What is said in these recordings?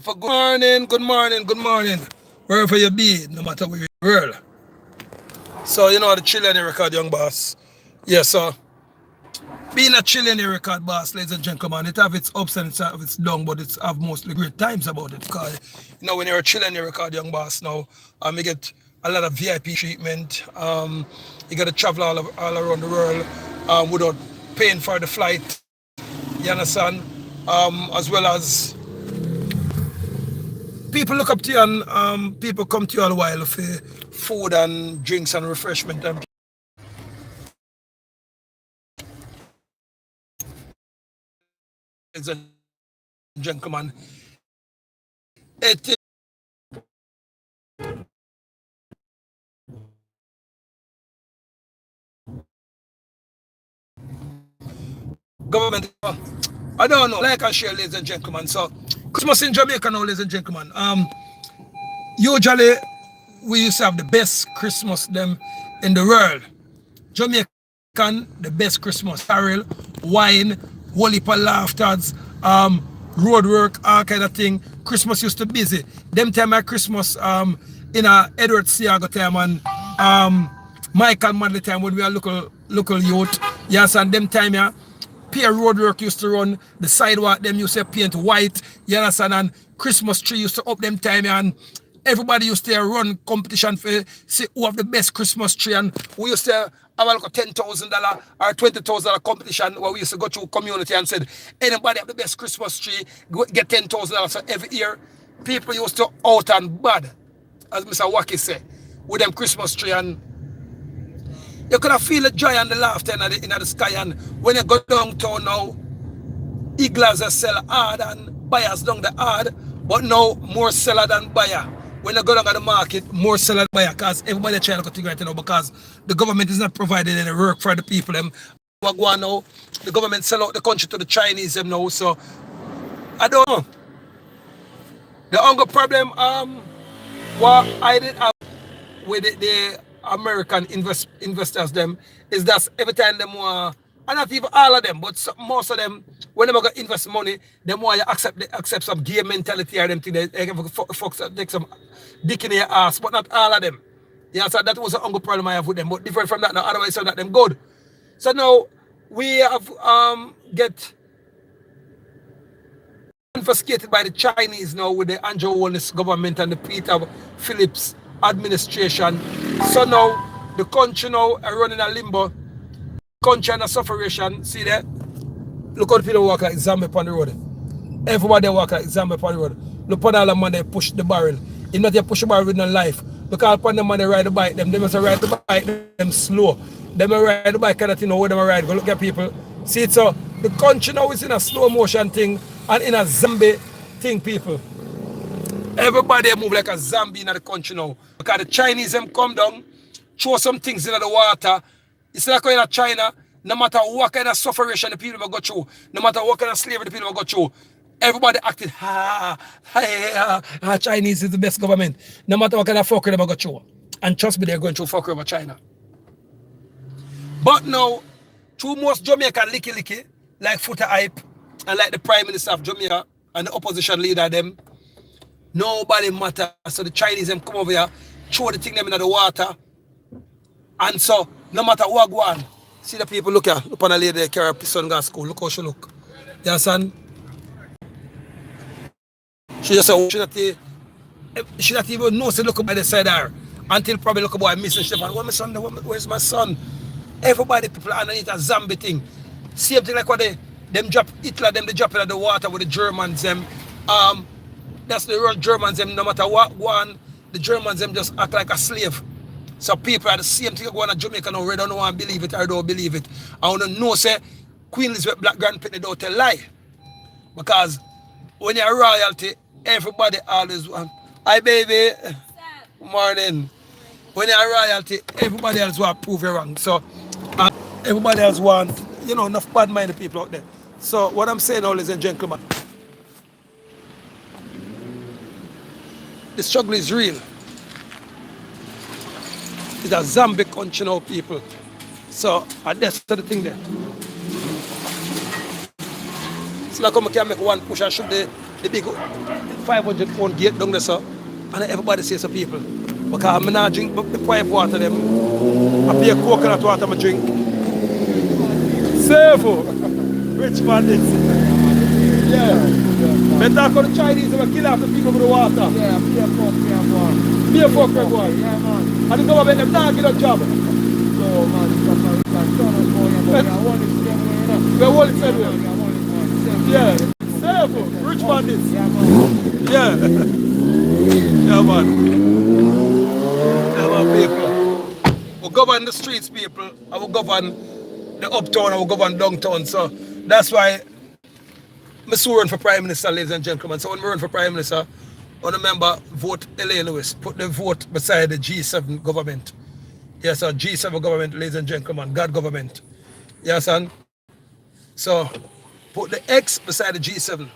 for good morning, good morning, good morning. Wherever you be, no matter where you world. So you know the Chilean record, young boss. Yes, so being a Chilean record boss, ladies and gentlemen, it have its ups and it have its downs, but it's have mostly great times about it. Because you know when you're a Chilean record, young boss now, you get a lot of VIP treatment. You got to travel all around the world without paying for the flight. You understand? As well as people look up to you and people come to you all the while for food and drinks and refreshment. And ladies and gentlemen, it is government. I don't know. Like I share, ladies and gentlemen. So Christmas in Jamaica now, ladies and gentlemen. Usually we used to have the best Christmas them in the world. Jamaican, the best Christmas carol, wine, whole heap of laughters, road work, all kind of thing. Christmas used to busy. Them time at Christmas in a Edward Siago time and Michael Madley time when we are local youth. Yes, and them time yeah, peer road work used to run, the sidewalk them used to paint white, you understand, and Christmas tree used to up them time yeah, and everybody used to run competition for see who have the best Christmas tree, and we used to have like a $10,000 or $20,000 competition where we used to go to community and said anybody have the best Christmas tree get $10,000. So every year people used to out and bad, as Mr. Wacky said, with them Christmas tree, and you could have feel the joy and the laughter in the sky. And when you go downtown now, eagles are sell hard and buyers down the hard, but now more seller than buyer. When you go down at the market, more seller than buyer, because everybody trying to go to right now because the government is not providing any work for the people. What go on now, the government sell out the country to the Chinese them now, so I don't know. The hunger problem, what I did have with the American investors them is that every time them want, and not even all of them, but most of them, when they go invest money, they want you accept some gay mentality or them thing. They take some dick in your ass, but not all of them. Yeah, so that was a hunger problem I have with them, but different from that now. Otherwise, so not them good. So now we have get confiscated by the Chinese now with the Andrew Holness government and the Peter Phillips administration. So now the country now are running a limbo. Country and a sufferation. See that? Look how the people walk like zombie on the road. Everybody walk like zombie on the road. Look at all the man they push the barrel. If not, they push the barrel with no life. Because upon the man they ride the bike, they must ride the bike them slow. They must ride the bike kind of thing where they ride. Go look at people. See it, so the country now is in a slow motion thing and in a zombie thing, people. Everybody move like a zombie in the country now. Because the Chinese them come down, throw some things into the water. It's like in China, no matter what kind of sufferation the people will go through, no matter what kind of slavery the people will go through, everybody acted, Chinese is the best government. No matter what kind of fuckery they will go through. And trust me, they're going through fuckery over China. But now, through most Jamaican licky, like Footer Hype, and like the Prime Minister of Jamaica, and the opposition leader them, nobody matter. So the Chinese them come over here, throw the thing them into the water, and so no matter what go on, see the people look here, look on a lady that carry her son to school, look how she look. You understand? She just said, she not even know, she look by the side of her, until probably look about missing Stefan. Where's my son? Where's my son? Everybody, people underneath a zombie thing. Same thing like what them drop Hitler, them they drop it in the water with the Germans, them. That's the real Germans, them, no matter what go on, the Germans, them just act like a slave. So people are the same thing going on Jamaica now, they don't want to believe it or don't believe it. I want to know, say, Queen Elizabeth Black Grandpenny don't tell lie. Because when you're royalty, everybody always want, hi baby, morning. When you're royalty, everybody else want to prove you wrong. So everybody else want, enough bad-minded people out there. So what I'm saying, ladies and gentlemen, the struggle is real. It's a zombie country now, people. So that's the thing there. It's like I can make one push and shoot the the big 500 pound gate down there, sir. And everybody says to people, because I'm not drink the pipe water them. I pay coconut water I drink. Safe. Rich man this. Yeah. But talk to the Chinese, they will kill off the people with the water. Yeah, be a fuck, man. Be a fuck, boy. Yeah, man. And the government, them not get a job. So, man, because I can turn us for you, but I want it to We want it to yeah. Safe. Rich man this. Yeah, man. Yeah. Yeah, man. Yeah, man, people. We govern the streets, people. I will govern the uptown, I will govern downtown. So that's why I'm run for Prime Minister, ladies and gentlemen. So when we run for Prime Minister, I remember vote L.A. Lewis. Put the vote beside the G7 government. Yes, sir. G7 government, ladies and gentlemen. God government. Yes, son. So put the X beside the G7.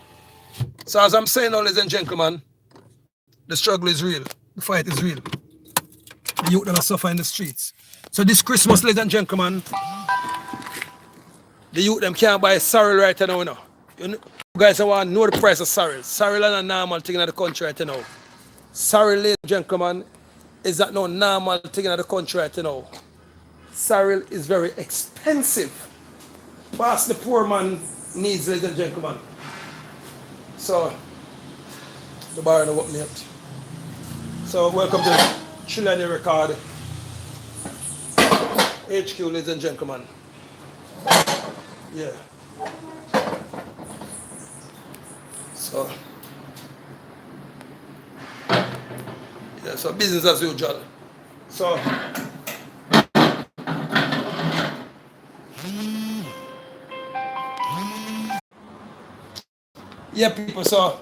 So as I'm saying now, ladies and gentlemen, the struggle is real. The fight is real. The youth that suffer in the streets. So this Christmas, ladies and gentlemen, the youth them can't buy sorrel right now. You guys want to know the price of sorrel. Sorrel is a normal thing in the country right now. Sorrel, ladies and gentlemen, is that no normal thing in the country right now. Sorrel is very expensive. Past the poor man needs, ladies and gentlemen. So the bar don't work yet. So welcome to Chilani Record HQ, ladies and gentlemen. Yeah. So yeah, so business as usual. So yeah, people, so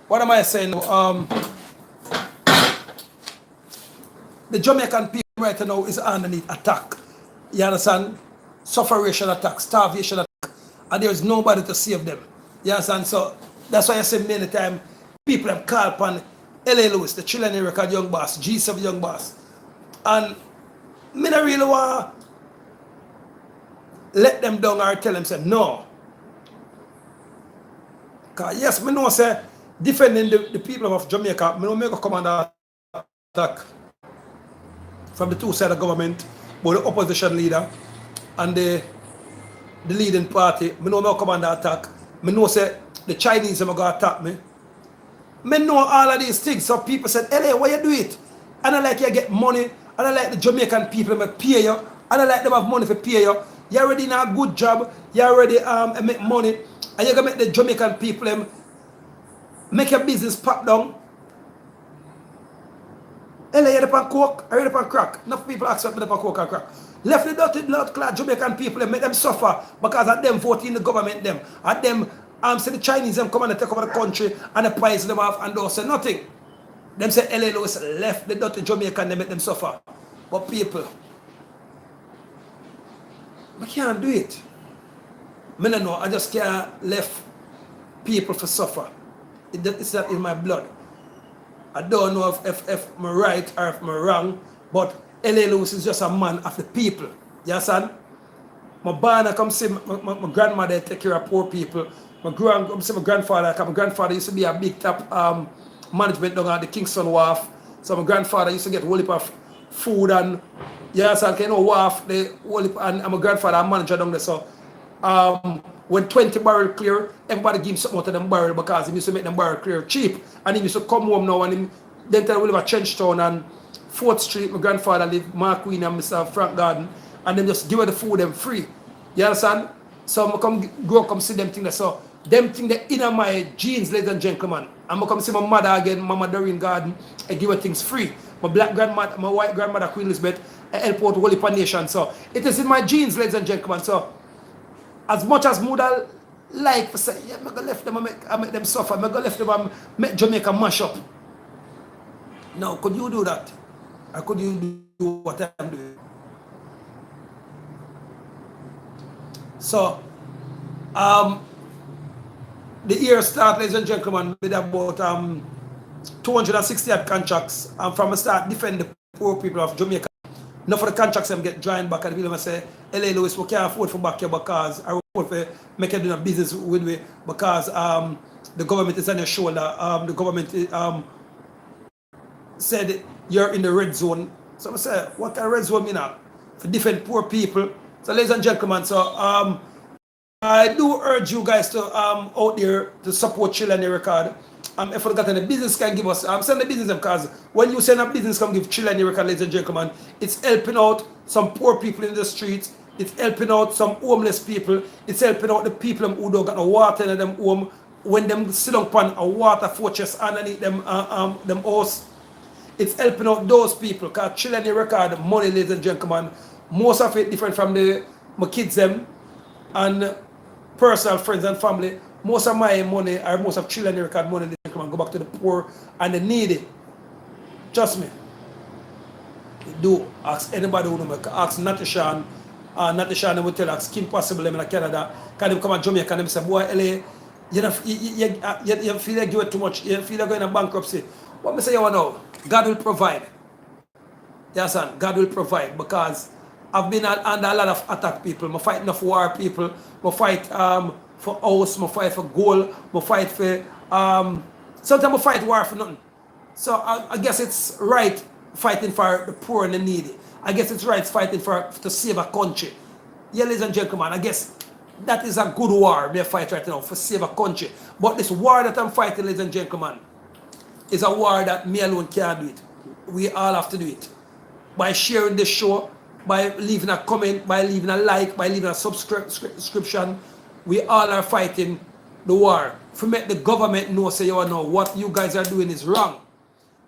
what am I saying? The Jamaican people right now is underneath attack. You understand? Sufferation attack, starvation attack, and there is nobody to save them. You understand? So that's why I say many times people have called upon L.A. Lewis, the Chilean record young boss, G7 young boss. And I don't really want to let them down or tell them, say, no. Because yes, I know, say, defending the people of Jamaica, I don't make a command attack from the two sides of government, but the opposition leader and the leading party. I know I come under attack. I know say the Chinese are going to attack me. I know all of these things. So people said, LA, why you do it? And I like you get money. And I like the Jamaican people to pay you. And I like them have money to pay you. You already in a good job. You already make money. And you're going to make the Jamaican people make your business pop down. LA, you're on coke, or you're on crack. Enough people ask me on coke and crack. Left the dirty blood-clad Jamaican people and make them suffer because of them voting in the government them. And them say the Chinese them come and take over the country and they price them off and don't say nothing. Them say LA Lewis left the dirty Jamaican and they make them suffer. But people, I can't do it. I don't know, I just can't left people for suffer. It's not in my blood. I don't know if I'm right or if I'm wrong, but L.A. Lewis is just a man of the people. You understand? My barn come see my grandmother take care of poor people. My grandfather, because my grandfather used to be a big top management down at the Kingston Wharf. So my grandfather used to get a whole heap of food and you understand, you know, wharf, the whole heap, and my grandfather a manager down there. So when 20 barrel clear, everybody give him something out of them barrel because he used to make them barrel clear cheap. And he used to come home now and him then tell we live at Trenchtown and 4th Street, my grandfather lived, Mark Queen and Mr. Frank Garden, and them just give her the food them free. You understand? So I come grow come see them things there. So them things that in my genes, ladies and gentlemen. And I come see my mother again, Mama Doreen Garden, and give her things free. My black grandmother, my white grandmother, Queen Elizabeth, I help out the whole heap of nation. So it is in my genes, ladies and gentlemen. So as much as mother like to say, yeah, I'm gonna left them, I make them suffer, I'm gonna left them, I make Jamaica mash up. Now, could you do that? Or could you do what I'm doing? So, the year start, ladies and gentlemen, with about 260 contracts, and from the start, defend the poor people of Jamaica. Now for the contracts, them get joined back and people say, L.A. Lewis, we can't afford for back here because our for making a business with me because the government is on your shoulder. The government said you're in the red zone. So I say, what kind of red zone mean now? For different poor people. So ladies and gentlemen, so I do urge you guys to out there to support Chill and the Record. If you got any business can give us, send the business because when you send a business come give Chill and the Record, ladies and gentlemen, it's helping out some poor people in the streets. It's helping out some homeless people. It's helping out the people who don't got no water in them home when them sit upon a water fortress underneath them house. It's helping out those people because Chill and the Record money, ladies and gentlemen, most of it different from my kids them and personal friends and family. Most of my money or most of Chill and the Record money, ladies and gentlemen, go back to the poor and the needy. Trust me. Do ask anybody who know, ask Natasha and Natasha will tell ask Kim Possible in Canada. Can them come to Jamaica and them say, boy, LA, you feel like you too much, you feel like going into bankruptcy. What me say you know? God will provide. Yes, son, God will provide because I've been under a lot of attack people. I fight enough war people. I fight for house, I fight for gold, I fight for sometimes I fight war for nothing. So I guess it's right fighting for the poor and the needy. I guess it's right fighting to save a country. Yeah, ladies and gentlemen, I guess that is a good war we fight right now for save a country. But this war that I'm fighting, ladies and gentlemen, is a war that me alone can't do it. We all have to do it. By sharing this show, by leaving a comment, by leaving a like, by leaving a subscription, we all are fighting the war. To make the government know, say, you know, what you guys are doing is wrong.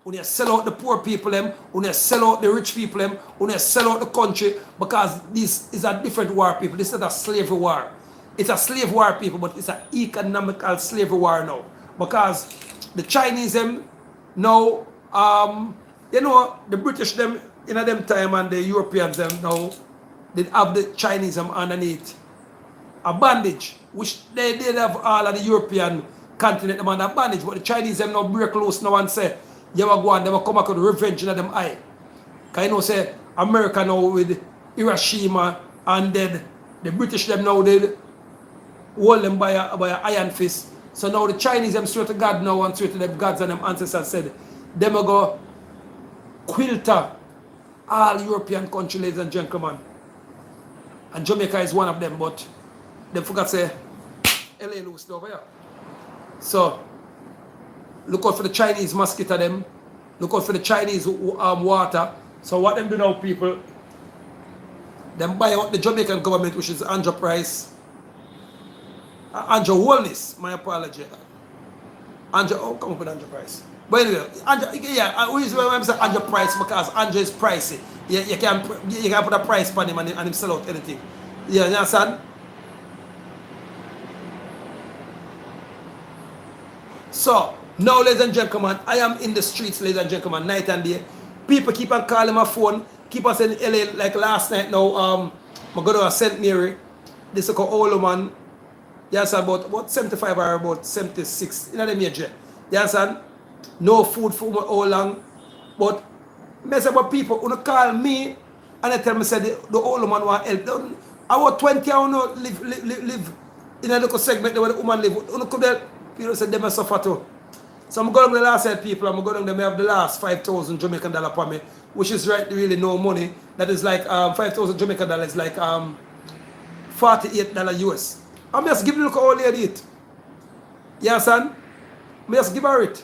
When you sell out the poor people, when you sell out the rich people, when you sell out the country, because this is a different war, people. This is not a slavery war. It's a slave war, people, but it's an economical slavery war now. Because the Chinese, now, you know, the British, them, in them time, and the Europeans, them, now, they have the Chinese, underneath a bandage, which they did have all of the European continent, them under bandage, but the Chinese, them, now break loose now and say, you will go and they will come back with revenge in them eye. Because you know, say, America now with Hiroshima, and then the British, them now did hold them by a iron fist. So now the Chinese, them swear to God now and swear to them gods and them ancestors said, them will go quilter all European countries, ladies and gentlemen. And Jamaica is one of them, but they forgot to say, LA loose over here. So, look out for the Chinese mosquito them. Look out for the Chinese water. So what them do now, people, them buy out the Jamaican government, which is Andrew Price. Andrew Wellness, my apology. Andrew, oh, come up with Andrew Price. But anyway, Andrew, yeah, I always remember saying Andrew Price because Andrew is pricey. You can put a price on him and him sell out anything. Yeah, you understand? So, now, ladies and gentlemen, I am in the streets, ladies and gentlemen, night and day. People keep on calling my phone, keep on saying LA, like last night now, I go to St. Mary, this is called old man. You understand? About 75 or about 76, you know the major. You understand? No food for how long. But, I say about people who call me and they tell me, say the old man want help. About 20 hours live in a little segment where the woman live. People say they must suffer too. So I'm going to the last head people, I'm going to have the last $5,000 Jamaican dollar for me, which is really no money. That is like $5,000 Jamaican dollars, like $48 US. I'm just giving you a old lady it. Yeah, son? I just give her it.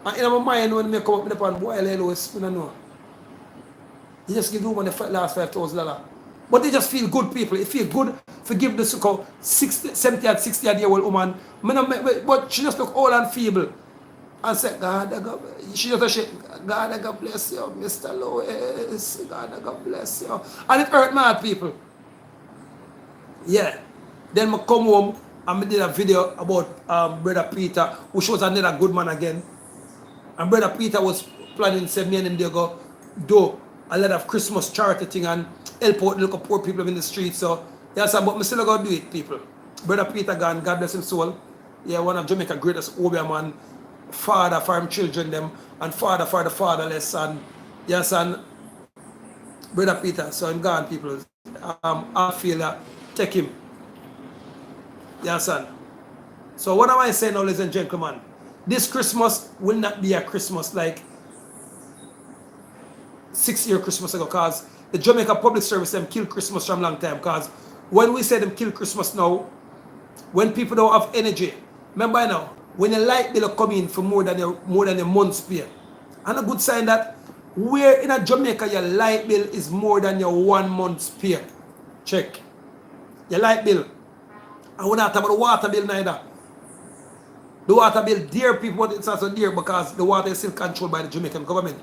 And in my mind, when I come up with the pan, boy, Lewis, I don't know. You just give the woman the last $5,000. But they just feel good, people. It feel good to give this 60, 70 and 60 year old woman. But she just look old and feeble. And say, she just say, God, God bless you, Mr. Lewis. God, God bless you. And it hurt mad people. Yeah. Then I come home and I did a video about Brother Peter, which was another good man again. And Brother Peter was planning to say me and him they go do a lot of Christmas charity thing and help out local poor people in the streets. So yes, but I'm still gonna do it, people. Brother Peter gone, God bless his soul. Yeah, one of Jamaica's greatest Obia man, father for him children them, and father for the fatherless, and yes, and Brother Peter, so I'm gone, people. I feel that take him. You understand? So what am I saying now, ladies and gentlemen? This Christmas will not be a Christmas like 6 year Christmas ago, because the Jamaica Public Service them kill Christmas from long time. Because when we say them kill Christmas now, when people don't have energy, remember now, when a light bill come in for more than a month's pay, and a good sign that where in a Jamaica your light bill is more than your 1 month's pay. Check your light bill. And we're not talking about the water bill neither. The water bill dear people, but it's not so dear because the water is still controlled by the Jamaican government.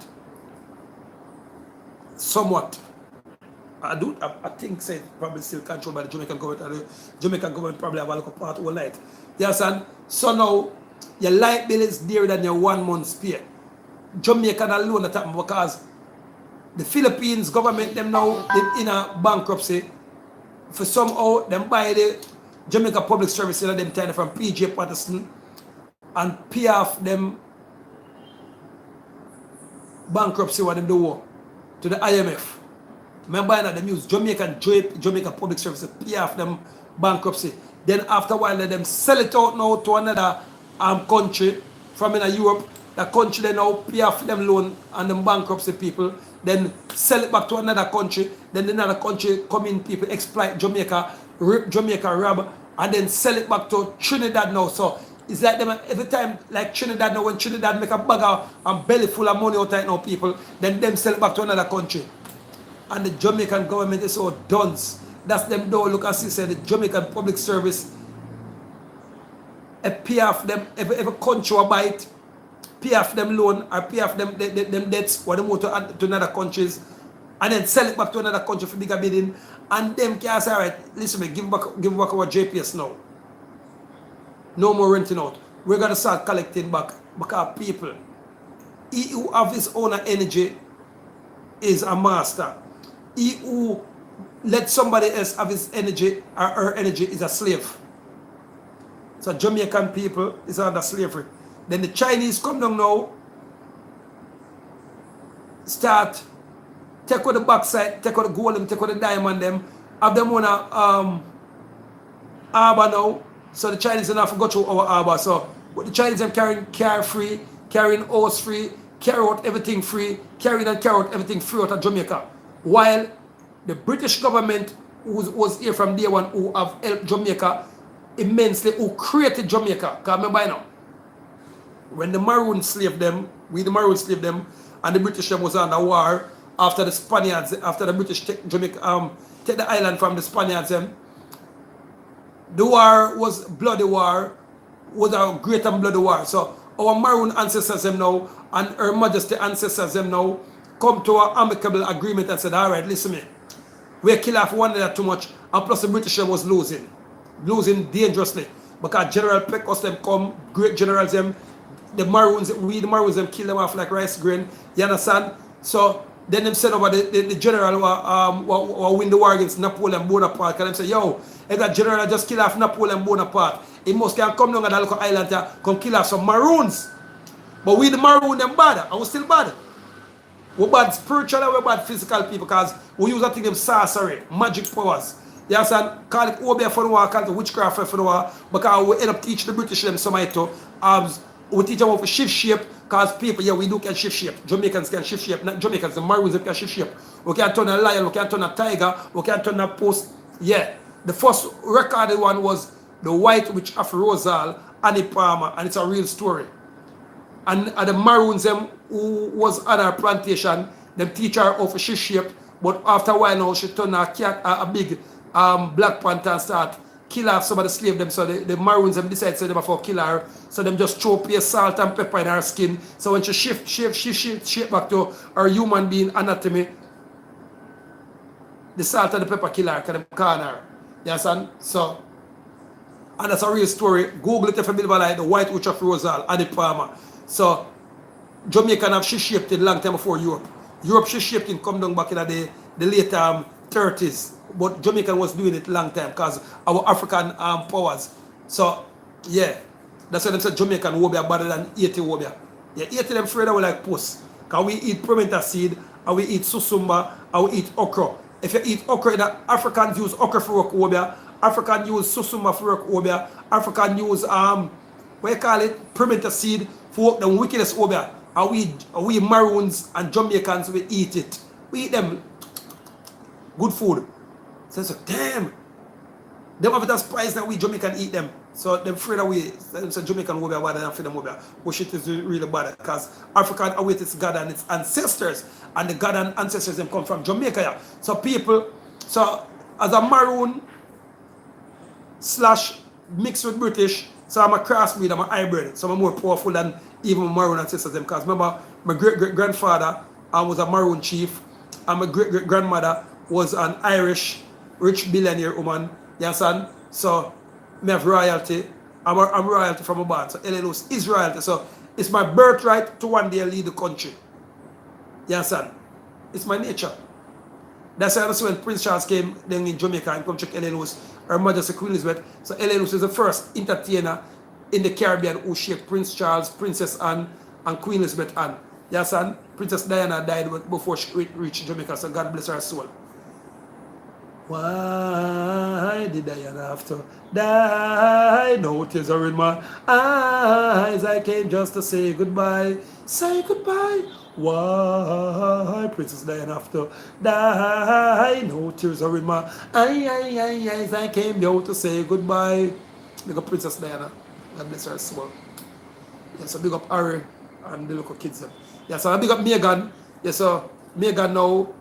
Somewhat. I think say probably still controlled by the Jamaican government, and the Jamaican government probably have a local part of light. You understand? So now your light bill is dearer than your 1 month's pay. Jamaican alone that happen because the Philippines government them now in a bankruptcy. For somehow them buy the Jamaica Public Service in them time from PJ Patterson and pay off them bankruptcy what them do to the IMF. Remember that them use Jamaica Public Service to pay off them bankruptcy. Then after a while let them sell it out now to another country from in Europe. The country then now pay off them loan and them bankruptcy people. Then sell it back to another country. Then another country come in, people exploit Jamaica, rip Jamaica, rob, and then sell it back to Trinidad now. So it's like them every time, like Trinidad now, when Trinidad make a bag and belly full of money out right now, people, then them sell it back to another country. And the Jamaican government is so dunce. That's them though. Look as he said, the Jamaican Public Service pay off them every country will buy it, pay off them loan or pay off them debts or them go to another countries, and then sell it back to another country for bigger bidding. And them can say, all right, listen me, give back our JPS now. No more renting out. We're gonna start collecting back because people, he who have his own energy is a master. He who let somebody else have his energy or her energy is a slave. So Jamaican people is under slavery. Then the Chinese come down now, start take out the backside, take out the gold, take out the diamond them, have them on a harbor now. So the Chinese don't have to go through our harbor. So but the Chinese are carrying car free, carrying horse free, carry out everything free, carry out everything free out of Jamaica. While the British government was here from day one, who have helped Jamaica immensely, who created Jamaica. Because remember now, when the Maroons slaved them, and the British was under war after the Spaniards, after the British take Jamaica, take the island from the Spaniards. The war was bloody war, was a great and bloody war. So our Maroon ancestors them now, and Her Majesty ancestors them now, come to an amicable agreement and said, all right, listen me, we kill off one another too much, and plus the British was losing dangerously. Because General Pecos them come, great generals them, the Maroons them kill them off like rice grain, you understand? So then them send over the general who win the war against Napoleon Bonaparte, and them say, yo, if that general just kill off Napoleon Bonaparte, he must can come down on that local island to come kill off some Maroons. But we the Maroon them bad, and we still bad. We're bad spiritual and we're bad physical people because we use that thing them sorcery, magic powers. You understand? Call it Obia for the war, call it witchcraft for the war, because we end up teaching the British them something too. We teach them how to shift shape, because people, yeah, we do can shift shape. Jamaicans can shift shape, not Jamaicans, the Maroons can shift shape. We can turn a lion, we can turn a tiger, we can turn a post. Yeah. The first recorded one was the White Witch of Rosal, Annie Palmer, and it's a real story. And the Maroons them who was on our plantation, them teach her how to shift shape, but after a while now she turned a big Black Panther and start kill off some of the slave them. So the Maroons them decide to them for kill her. So them just throw salt and pepper in her skin. So when she shift back to her human being anatomy, the salt and the pepper kill her, because them can her. You understand? So, and that's a real story. Google it if you believe like the White Witch of Rosal, Annie Palmer. So Jamaican have shaped it long time before Europe. Europe shaped it come down back in the late 30s. But Jamaican was doing it long time because our African powers. So yeah, that's why they say Jamaican wobia better than 80 wobia. Yeah, 80 them afraid of like puss. Because we eat pimenta seed, and we eat susumba, and we eat okra. If you eat okra, the Africans use okra for wobia, African use susuma for work over. African use what you call it, primitive seed for work the wickedest over. And we Maroons and Jamaicans we eat it. We eat them good food. So damn. They have that spice that we Jamaican eat them. So they're afraid that we so Jamaican will be bad and for them will be but shit is really bad because African await its God and its ancestors. And the God and ancestors them come from Jamaica. Yeah. So people, so as a Maroon / mixed with British, so I'm a crossbreed, I'm a hybrid. So I'm more powerful than even my Maroon ancestors them. Because remember, my great-great-grandfather was a Maroon chief, and my great-great-grandmother was an Irish rich billionaire woman. You understand? So I have royalty. I'm royalty from a band. So LLOs is royalty. So it's my birthright to one day lead the country. You understand? It's my nature. That's why when Prince Charles came then in Jamaica and come check LLOs, Her Majesty Queen Elizabeth. So Elizabeth was the first entertainer in the Caribbean who shaped Prince Charles, Princess Anne, and Queen Elizabeth Anne. Yes, and Princess Diana died before she reached Jamaica, so God bless her soul. Why did Diana have to die? No tears are in my eyes. I came just to say goodbye. Say goodbye. Why Princess Diana have to die? No tears are in my eyes. I came down to say goodbye. Big up Princess Diana. God bless her soul. Yes, so big up Harry and the local kids. Yes, so I big up Megan. Yes, so Megan now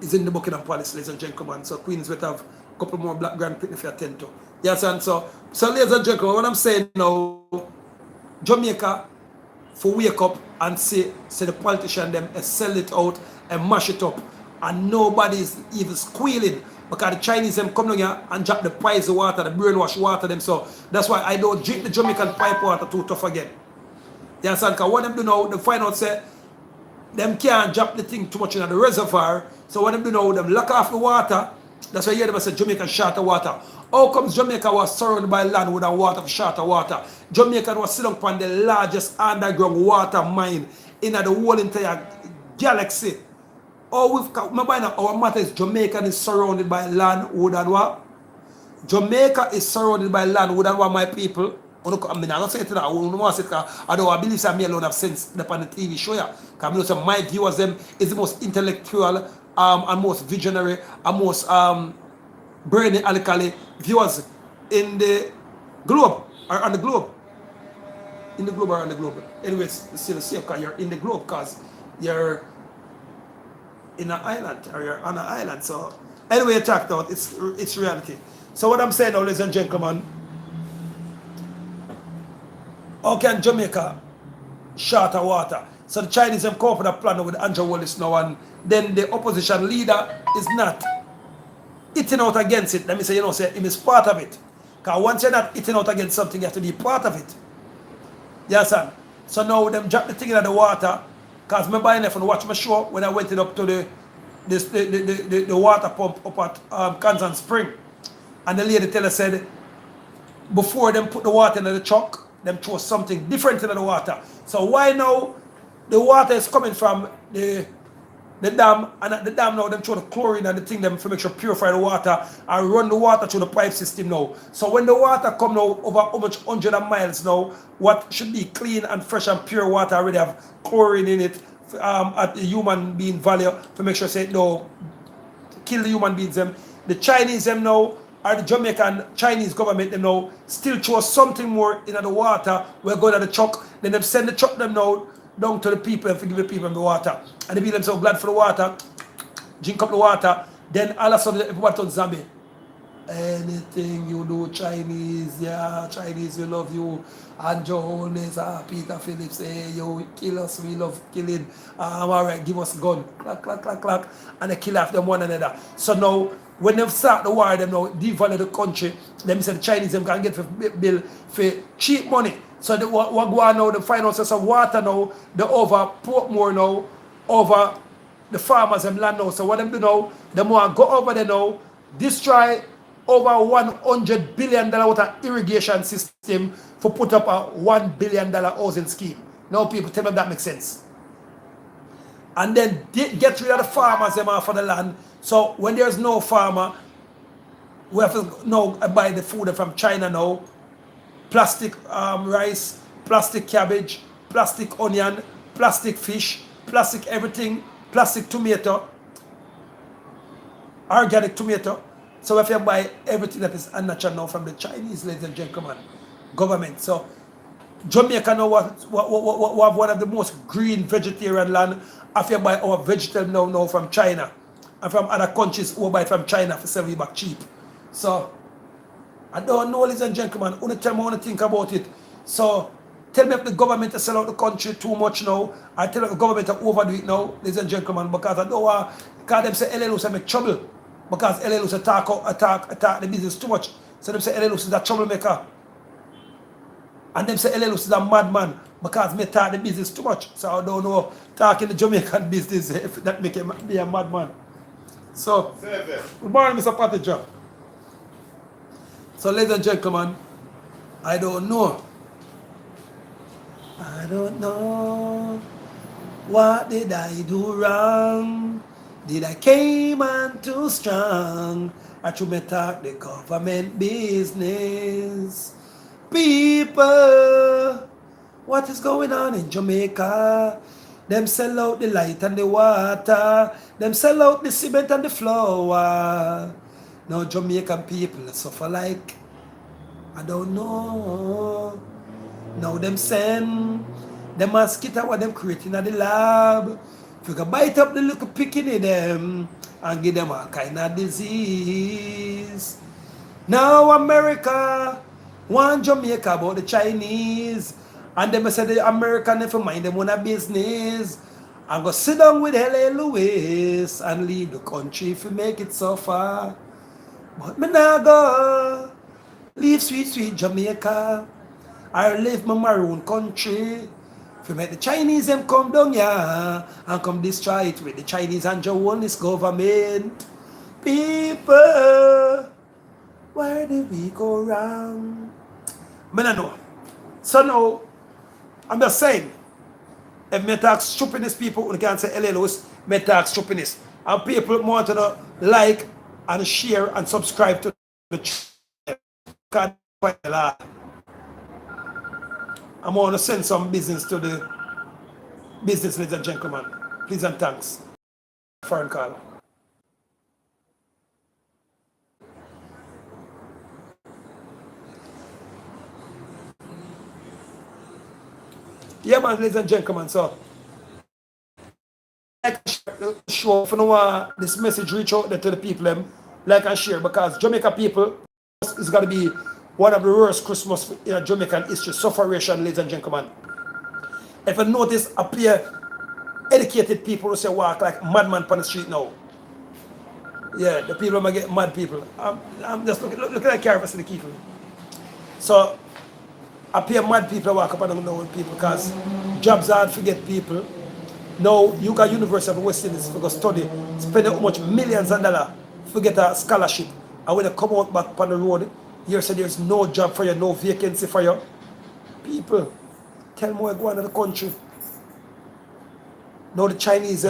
is in the Buckingham Palace, ladies and gentlemen. So Queens will have a couple more black grand if you attend to. Yes, and so ladies and gentlemen, what I'm saying now, Jamaica for wake up and say the politician them sell it out and mash it up, and nobody is even squealing because the Chinese them come down here and drop the price of water, the brainwash water them. So that's why I don't drink the Jamaican pipe water too tough again. You understand? Because what them do now, they find out say them can't drop the thing too much in the reservoir. So what them do now, them lock off the water. That's why you hear them say Jamaican shorter water. How comes Jamaica was surrounded by land with a water of shorter water? Jamaica was sitting upon the largest underground water mine in the whole entire galaxy. Remember now, our matter is Jamaica is surrounded by land, wood and what? Jamaica is surrounded by land, wood and what, my people? I mean, I'm not saying that. I don't believe that me alone have sense upon the TV show. Because I know my viewers them is the most intellectual and most visionary and most brainy alkali viewers in the globe or on the globe. In the globe or on the globe. Anyways, it's still the same because you're in the globe because you're in an island or you're on an island. So anyway, talked out, it's reality. So what I'm saying now, ladies and gentlemen, how can Jamaica shorter water? So the Chinese have come up with a plan with Andrew Wallace now, and then the opposition leader is not eating out against it. Let me say, say him is part of it. Because once you're not eating out against something, you have to be part of it. Yes, sir. So now them drop the thing in the water. Because remember I left and watch my show when I went up to the water pump up at Kansas Spring. And the lady tell us said, before them put the water in the truck, them throw something different into the water. So why now the water is coming from the dam, and at the dam now them throw the chlorine and the thing them to make sure purify the water and run the water through the pipe system now. So when the water come now over how much 100 miles now, what should be clean and fresh and pure water already have chlorine in it at the human being value to make sure say no kill the human beings them. The Chinese them now or the Jamaican Chinese government them now still throw something more in the water. We're going to the truck, then them send the truck them now down to the people and give the people the water. And the people them so glad for the water, drink up the water, then all of a sudden everybody turns zombie. Anything you do, Chinese, yeah, Chinese, we love you. And Jones, Peter Phillips, hey, you kill us, we love killing. All right, give us a gun. Clack, clack, clack, clack. And they kill after them one another. So now, when they start the war, them now devalue the country, them say the Chinese them can get for bill for cheap money. So what go on now, the finances of water now, they over Portmore now, over the farmers and land now. So what them do now, them want to go over there now, destroy over $100 billion water irrigation system for put up a $1 billion housing scheme. Now people tell me if that makes sense. And then get rid of the farmers them for the land. So when there's no farmer, We have to now buy the food from China now. Plastic rice, plastic cabbage, plastic onion, plastic fish, plastic everything, plastic tomato, organic tomato. So we have to buy everything that is unnatural now from the Chinese, ladies and gentlemen, government. So Jamaica now have one of the most green vegetarian land. If you buy our vegetable now from China and from other countries who buy from China for sell back cheap. So I don't know, ladies and gentlemen, only tell me what to think about it. So tell me if the government to sell out the country too much now. I tell the government to overdo it now, ladies and gentlemen, because I don't want, because them say LLOs make trouble. Because LLOs attack the business too much. So them say LLOs is a troublemaker. And them say LLOs is a madman because me talk the business too much. So I don't know, talking the Jamaican business, if that make him be a madman. So, good morning, Mr. Patty. So, ladies and gentlemen, I don't know. I don't know. What did I do wrong? Did I came on too strong? I should me talk the government business. People, what is going on in Jamaica? Them sell out the light and the water. Them sell out the cement and the flour. Now Jamaican people suffer like, I don't know. Now them send the mosquito what them creating at the lab. If you can bite up the little picking in them and give them all kind of disease. Now America want Jamaica about the Chinese. And them say the American never mind them on a business. And go sit down with L.A. Lewis and leave the country if you make it so far. But me now go leave sweet Jamaica. I live my maroon country. If you make the Chinese them come down here and come destroy it with the Chinese and Japanese government. People, where did we go wrong? Me no know. So now, I'm just saying, if me talk stupidness, people who can't say LLOs, me talk stupidness. And people want to like and share and subscribe to the channel. I'm going to send some business to the business, ladies and gentlemen. Please and thanks. Foreign call. Yeah, man, ladies and gentlemen. So, like and share the show for now. This message reach out there to the people. Like and share, because Jamaica people is going to be one of the worst Christmas in Jamaican history. Sufferation, ladies and gentlemen. If you notice, appear educated people who say walk like madman on the street now. Yeah, the people might get mad people. I'm just looking at the car for the people. So, appear mad people walk up and down with people because jobs are hard to get people. Now, you got University of West Indies to go study, spend how much millions of dollars to get a scholarship. And when you come out back on the road, you say there's no job for you, no vacancy for you. People, tell me where go on in the country. Now the Chinese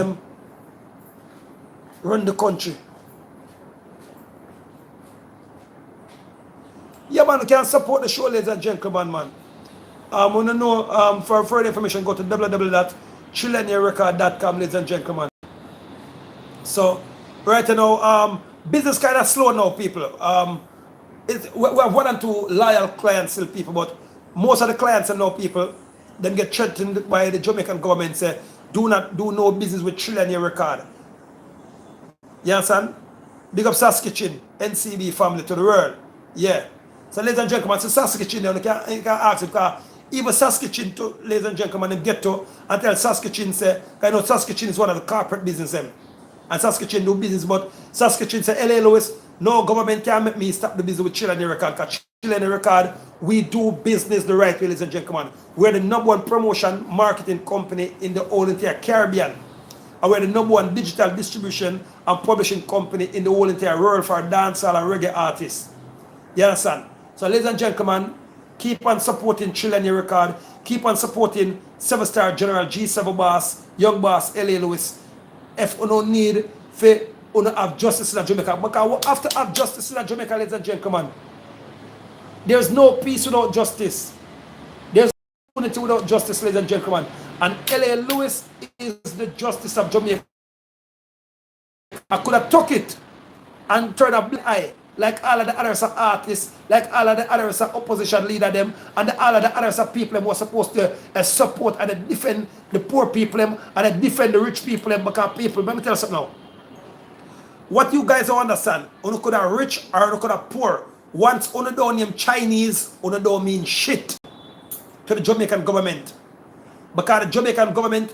run the country. Yeah, man, you can support the show, ladies and gentlemen, man. Want to know, for further information, go to www.trillionrecord.com, ladies and gentlemen. So, right now, business kind of slow now, people. We have one and two loyal clients still, people, but most of the clients are now people, then get threatened by the Jamaican government, say, do not do no business with Trillionaire Record. You understand? Big up Saskatchewan, NCB family to the world. Yeah. So, ladies and gentlemen, so Saskatchewan, you can ask it, because even Saskatchewan, to, ladies and gentlemen, them get to and tell Saskatchewan, say, I know Saskatchewan is one of the corporate business, and Saskatchewan do business, but Saskatchewan say, L.A. Lewis, no government can make me stop the business with Trillionaire Record, because Trillionaire Record, we do business the right way, ladies and gentlemen. We're the number one promotion marketing company in the whole entire Caribbean. And we're the number one digital distribution and publishing company in the whole entire world for dancehall and reggae artists. You understand? So, ladies and gentlemen, keep on supporting Trillionaire Record. Keep on supporting 7-star General G7 Boss, Young Boss, L.A. Lewis. If you don't need for we don't have justice in Jamaica. Because we have to have justice in Jamaica, ladies and gentlemen. There's no peace without justice. There's no unity without justice, ladies and gentlemen. And L.A. Lewis is the justice of Jamaica. I could have took it and turned a blind eye, like all of the others are artists, like all of the others are opposition leader them, and all of the others are people who are supposed to support and defend the poor people them, and defend the rich people them, because people, let me tell you something now. What you guys don't understand, you could have rich or you could have poor. Once you don't name Chinese, you don't mean shit to the Jamaican government. Because the Jamaican government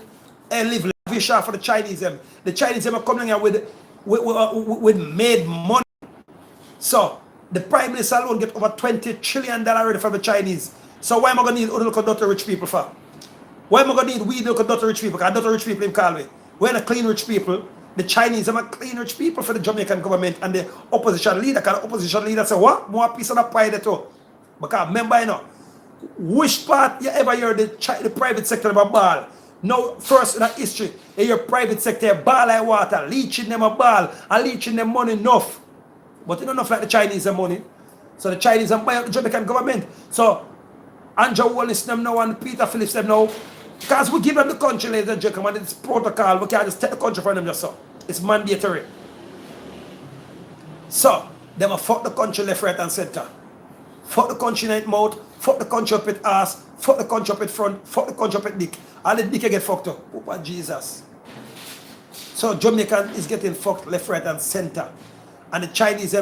live lavish for the Chinese them. The Chinese them are coming here with made money. So the Prime Minister alone get over $20 trillion already from the Chinese. So why am I going to need other dirty rich people for? Why am I going to need we look at dirty rich people? Because dirty rich people in Calway. We're not clean rich people. The Chinese are clean rich people for the Jamaican government and the opposition leader. Because the opposition leader say, what? More piece of the pie there too. Because remember, you know, which part you ever hear the private sector about ball? Now, first in the history, you hear private sector ball like water, leeching them a ball and leeching them money enough. But you don't enough like the Chinese have money. So the Chinese are buying the Jamaican government. So Andrew Wallace them now and Peter Phillips them now. Because we give them the country, ladies and gentlemen, it's protocol. We can't just take the country from them just so. It's mandatory. So, them a fuck the country left, right, and center. Fuck the country in its mouth, fuck the country up its ass, fuck the country up its front, fuck the country up its dick. All the dick get fucked up. Oh, Jesus. So, Jamaican is getting fucked left, right, and center. And the Chinese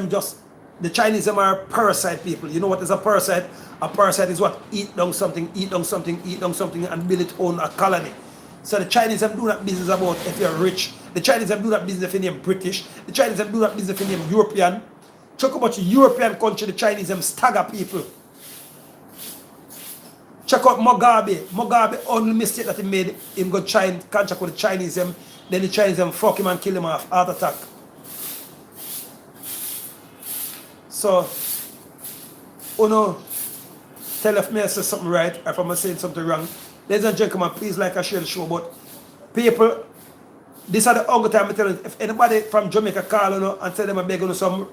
them are parasite people. You know what is a parasite? A parasite is what? Eat down something, eat down something, eat down something, and build its own a colony. So the Chinese them do that business about if you're rich. The Chinese them do that business if you're British. The Chinese them do that business if you're European. Talk about European country, the Chinese them stagger people. Check out Mugabe. Mugabe, only mistake that he made, him go try and contract with the Chinese them. Then the Chinese them fuck him and kill him off, heart attack. So, tell if me I say something right, or if I'm saying something wrong. Ladies and gentlemen, please like and share the show. But people, this is the only time I tell you, if anybody from Jamaica call and tell them I beg some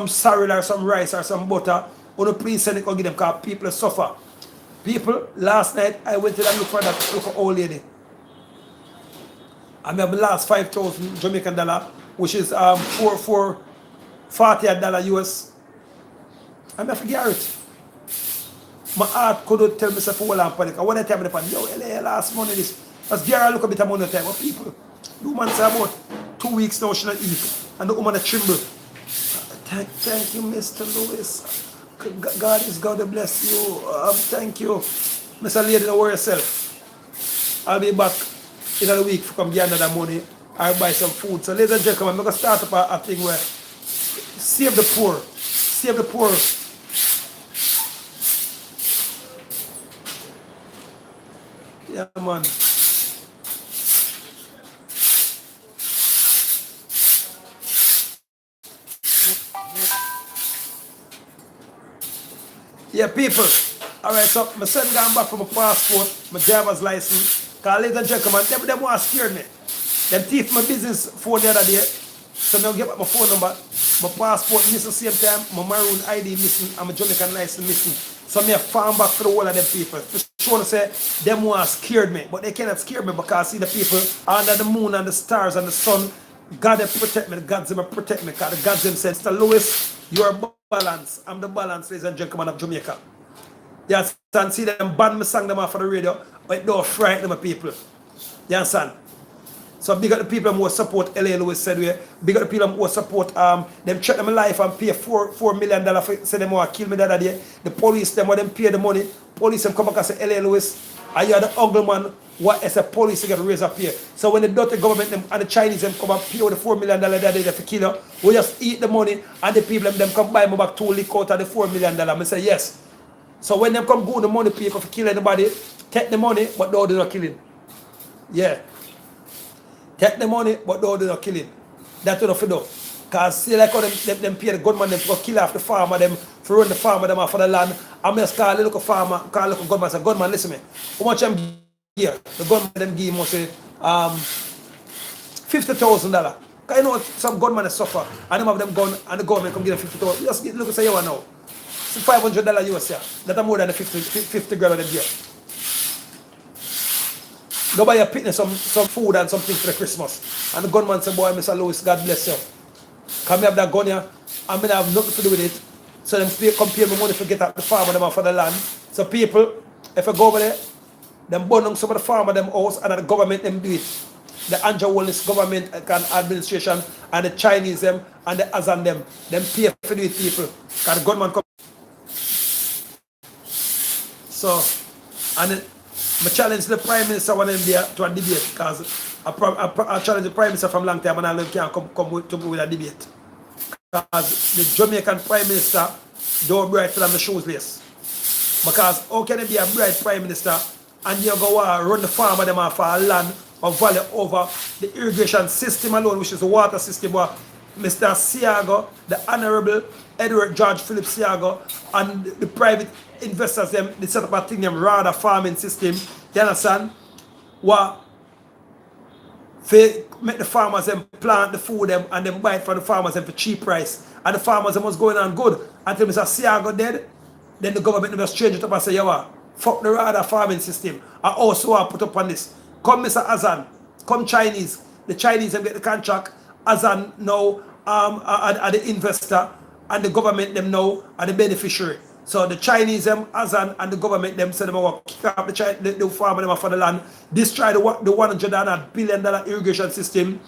cereal or some rice or some butter, please send it and give them, because people suffer. People, last night I went to look for that old lady. I have the last 5,000 Jamaican dollar, which is $40 US. I may forget it. My heart couldn't tell me for a long panic. I want to tell me yo, LA last money this. As Gary look a bit of money time. But people, the woman say about 2 weeks now she not eat. And the woman a tremble. Thank you, Mr. Lewis. God is going to bless you. Thank you. Mr. Lady, don't worry yourself. I'll be back in a week to come get another money. I'll buy some food. So ladies and gentlemen, I'm going to start up a thing where save the poor. Save the poor. Yeah, man. Yeah, people. Alright, so my son gone back for my passport, my driver's license. Because ladies and gentlemen, them want to scare me. Them thief my business phone the other day. So now get back my phone number. My passport missing the same time, my maroon ID missing, and my Jamaican license missing. So me have found back for the whole of them people. Just want to say, them want scared me, but they cannot scare me because see the people under the moon and the stars and the sun, God they protect me, the gods them protect me, because the gods them say, Mr. Lewis, you are balance. I'm the balance, ladies and gentlemen of Jamaica. You understand? See them ban me sang them off on the radio, but it don't frighten my people. You understand? So big up the people who support L.A. Lewis said we. Big up the people who support them check them life and pay $4 million for say them want to kill me the other day. The police them want them pay the money. Police them come back and say L.A. Lewis, are you the ugly man? What is a police to get raised up here? So when the dirty government them and the Chinese them come and pay the $4 million that they for kill you, we just eat the money and the people them come buy me back 2 lick out of the $4 million. I say yes. So when them come go the money people for kill anybody, take the money but don't do no killing. Yeah. Take the money, but don't do no killing. That's what they do. Because see like how them pay the gunman them to go kill off the farmer, them to run the farmer them off of the land. I'm just call the local farmer, call the local gunman and say, gunman, listen me. How much them give? The gunman them give must say $50,000. Because you know some gunmen suffer, and them have them gun, and the government come give them 50,000. Just look and say, you know. It's $500 US, yeah. That's more than the 50 grand of them get. Go buy your picnic some food and something for the Christmas. And the gunman say, boy, Mr. Lewis, God bless you. Come have that gun here, and I have nothing to do with it. So them come pay me money to get out the farmer them off of the land. So people, if I go over there, them burn down some of the farmer them house, and the government them do it. The Andrew Wallace government administration and the Chinese them and the Azan them pay for do it people. Because the gunman come. So, and I challenge the Prime Minister one of them there to a debate, because I challenge the Prime Minister from long time, and I can't come with a debate. Because the Jamaican Prime Minister don't bright for them the shoes less. Because how can it be a bright Prime Minister and you go run the farm of them off a land of value over the irrigation system alone, which is the water system, where Mr. Siago, the Honorable Edward George Philip Siago, and the private investors, they set up a thing, them rather farming system, you understand? What make the farmers them plant the food them and then buy it from the farmers them for cheap price. And the farmers them was going on good until Mr. Siago dead. Then the government just change it up and say, yo, fuck the rather farming system. I also want to put up on this. Come Mr. Azan, come Chinese. The Chinese them get the contract. Azan now are the investor, and the government them now are the beneficiary. So the Chinese them, Azan, and the government them say them will kick up the farmer them for the land, destroy the $100 billion irrigation system,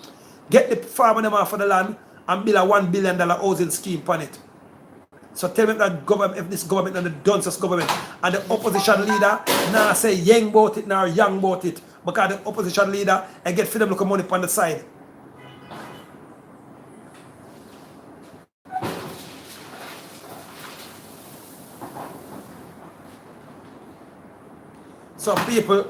get the farmer them off of the land, and build a $1 billion housing scheme upon it. So tell me that government, if this government and the dunces government and the opposition leader now say young about it, now young about it, because the opposition leader and get for them look money on the side. Some people,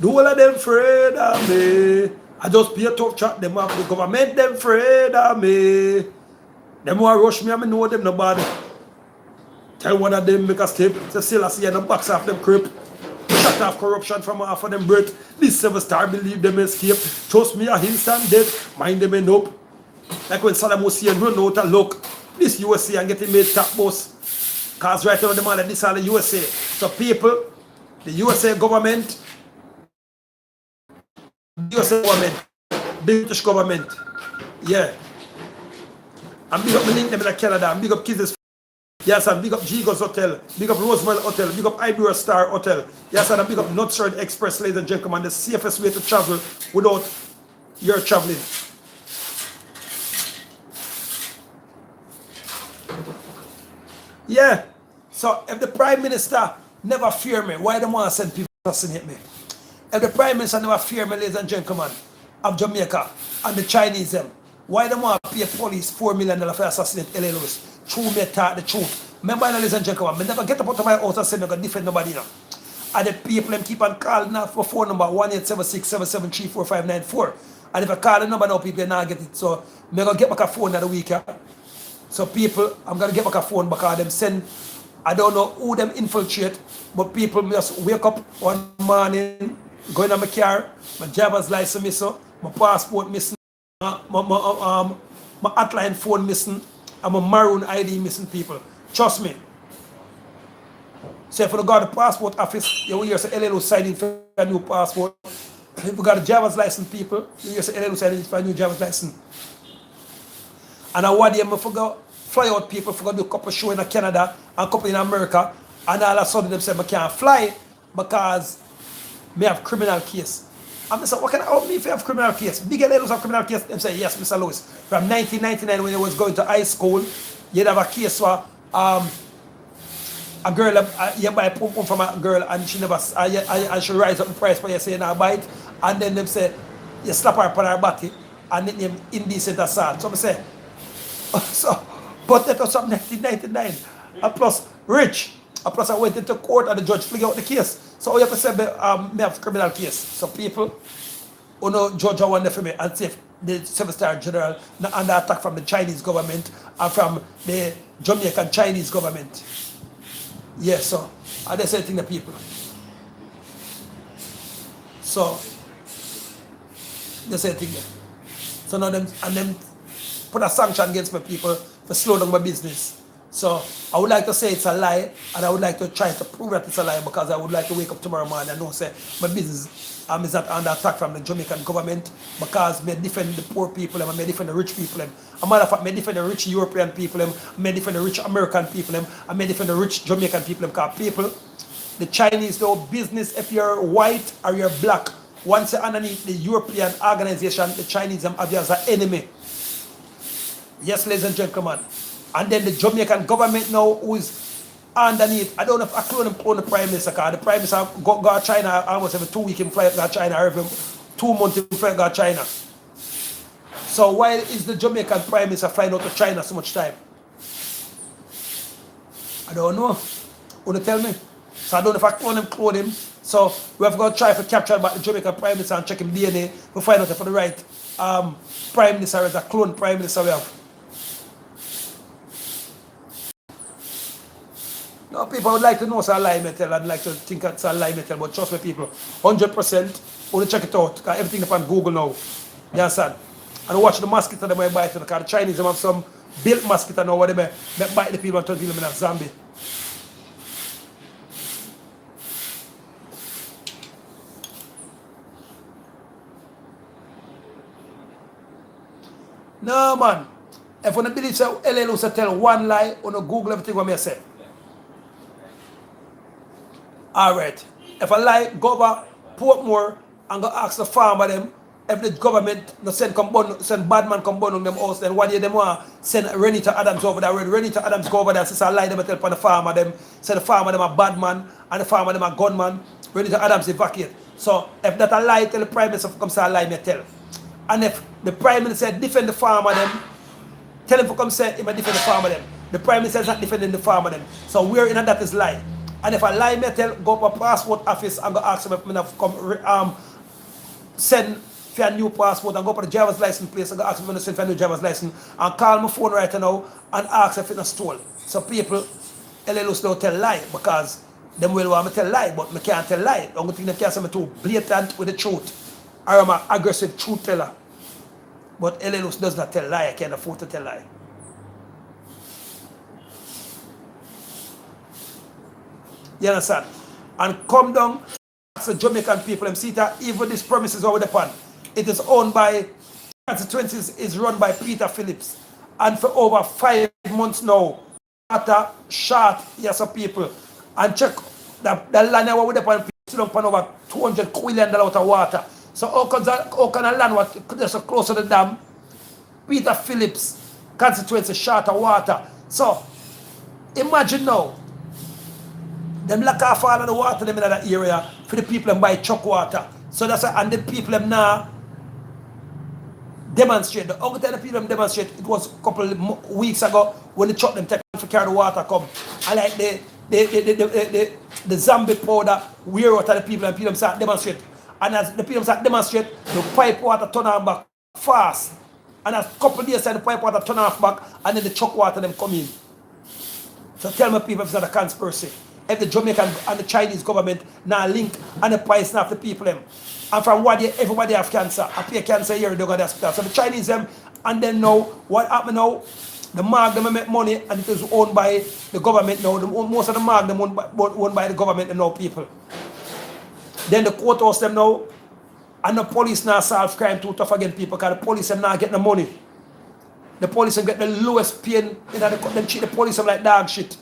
the whole of them afraid of me. I just pay a tough chat them off. The government them afraid of me. Them want rush me and I know them nobody. Tell one of them make a step. So still I see the box off them crib. Shut off corruption from half of them birth. This 7-star believe them escape. Trust me a instant death. Mind them end up. Like when Saddam Hussein run out of luck. This USA and getting made top boss. Cause right now the man that this all the USA. So people, the USA government, British government, yeah. And big up my link them in Canada, and big up Kisses. Yes, and big up Gigo's Hotel, big up Rosemont Hotel, big up Ibero Star Hotel. Yes, and big up Nutsford Express, ladies and gentlemen, the safest way to travel without your traveling. Yeah, so if the Prime Minister never fear me, why don't want to send people to assassinate me? If the Prime Minister never fear me, ladies and gentlemen, of Jamaica and the Chinese them, why don't want to pay police $4 million for assassinate L.A. Lewis? True me talk the truth. Remember, ladies and gentlemen, I never get up out of my house and say I'm going to defend nobody now. And the people them keep on calling now for phone number 1-876-773-4594. And if I call the number now, people not get it. So I'm going to get back a phone that week. So people, I'm going to get back a phone because them send, I don't know who them infiltrate, but people just wake up one morning, go in my car, my driver's license missing, my passport missing, my hotline phone missing, and my maroon ID missing people. Trust me. So if you got the passport office, you will hear say LLO signing for a new passport. If you got a driver's license people, you hear say LLO signing for a new driver's license. And I want them to fly out people, for do a couple show in Canada and a couple in America, and all of a sudden they say I can't fly because I have criminal case. And I said, what can I help me if you have criminal case? Big levels of criminal case. They say, yes, Mr. Lewis. From 1999 when I was going to high school, you'd have a case where a girl, you buy a pum from a girl and she never, and she rise up the price, but you say, now buy it. And then they say, you slap her upon her body and it name indecent assault. So I say, so, but that was up 1999. And plus, rich. And plus, I went into court and the judge figured out the case. So, you have to say, me have criminal case. So, people who know judge are one for me and say the 7-star general under attack from the Chinese government and from the Jamaican Chinese government. Yes, so, and they say thing to people. So, they say thing there. So now them put a sanction against my people for slow down my business. So I would like to say it's a lie, and I would like to try to prove that it's a lie, because I would like to wake up tomorrow morning and know say my business is not under attack from the Jamaican government, because I defend the poor people, I defend the rich people. A matter of fact, I defend the rich European people, I defend the rich American people, I defend the rich Jamaican people, because people, the Chinese do business if you're white or you're black. Once you're underneath the European organization, the Chinese have you as an enemy. Yes, ladies and gentlemen. And then the Jamaican government now, who is underneath, I don't know if I clone the prime minister, because the prime minister go to China almost every 2 weeks in flight go to China, or every 2 months in flight go to China. So why is the Jamaican prime minister flying out to China so much time? I don't know. Who tell me? So I don't know if I clone him. So we have got to try to capture about the Jamaican prime minister and check him DNA to find out if for the right prime minister is a clone prime minister we have. No, people would like to know it's a lie metal and like to think it's a lie metal, but trust me people, 100%, only check it out, because everything up on Google now. You understand? And watch the mosquito that might bite, because the Chinese have some built mosquito now, where they bite the people and turn them into a zombie. No man, if you believe so, LL tell one lie, you Google everything what I say. Alright, if I lie, go over Portmore and go ask the farmer them, if the government no send bad man come burn on them house, then one day them want send Renita Adams over there. Renita Adams go over there, since I lie them tell the farmer them, say the farmer them a bad man and the farmer them a gunman, Renita Adams evacuate. So if that a lie, tell the prime minister come say a lie me tell. And if the prime minister defend the farmer them, tell him to come say him defend the farmer them. The prime minister is not defending the farmer them. So where in that is lie. And if I lie me tell, go up a passport office and go ask them if I have come send for a new passport, and go up to the driver's license place and go ask them if I send for a new driver's license, and call my phone right now and ask if it's stolen. So people LLUs don't tell lie, because them will want me tell lie, but I can't tell lie. The only thing they can say me too blatant with the truth. I am an aggressive truth teller. But LLUs does not tell lie. I can't afford to tell lie. You understand? And come down, ask the Jamaican people, and see that even this premises over the pan, it is owned by, constituencies is run by Peter Phillips. And for over 5 months now, water short, yes, of people. And check the land over the pan, still up on over $200 billion out of water. So how can a land that's so close to the dam, Peter Phillips constituency short of water? So imagine now, them lack off all of the water them in that area for the people them buy truck water. So that's why, and the people them now demonstrate. The only time the people them demonstrate, it was a couple of weeks ago when the truck them take to carry the water come. And like the zombie powder wear out of the people, and people them start demonstrate. And as the people start demonstrate, the pipe water turn on back fast. And as a couple of days the pipe water turn off back, and then the truck water them come in. So tell me people if it's not a conspiracy. If the Jamaican and the Chinese government now link and the price now of the people them. And from what day everybody have cancer. I pay cancer here, they go to the hospital. So the Chinese them, and then now, what happened now? The mark them make money, and it is owned by the government now. Most of the mark them owned by the government and now people. Then the courthouse them now, and the police now solve crime too tough against people, because the police them now get the money. The police them get the lowest pain, them treat the police them like dog shit.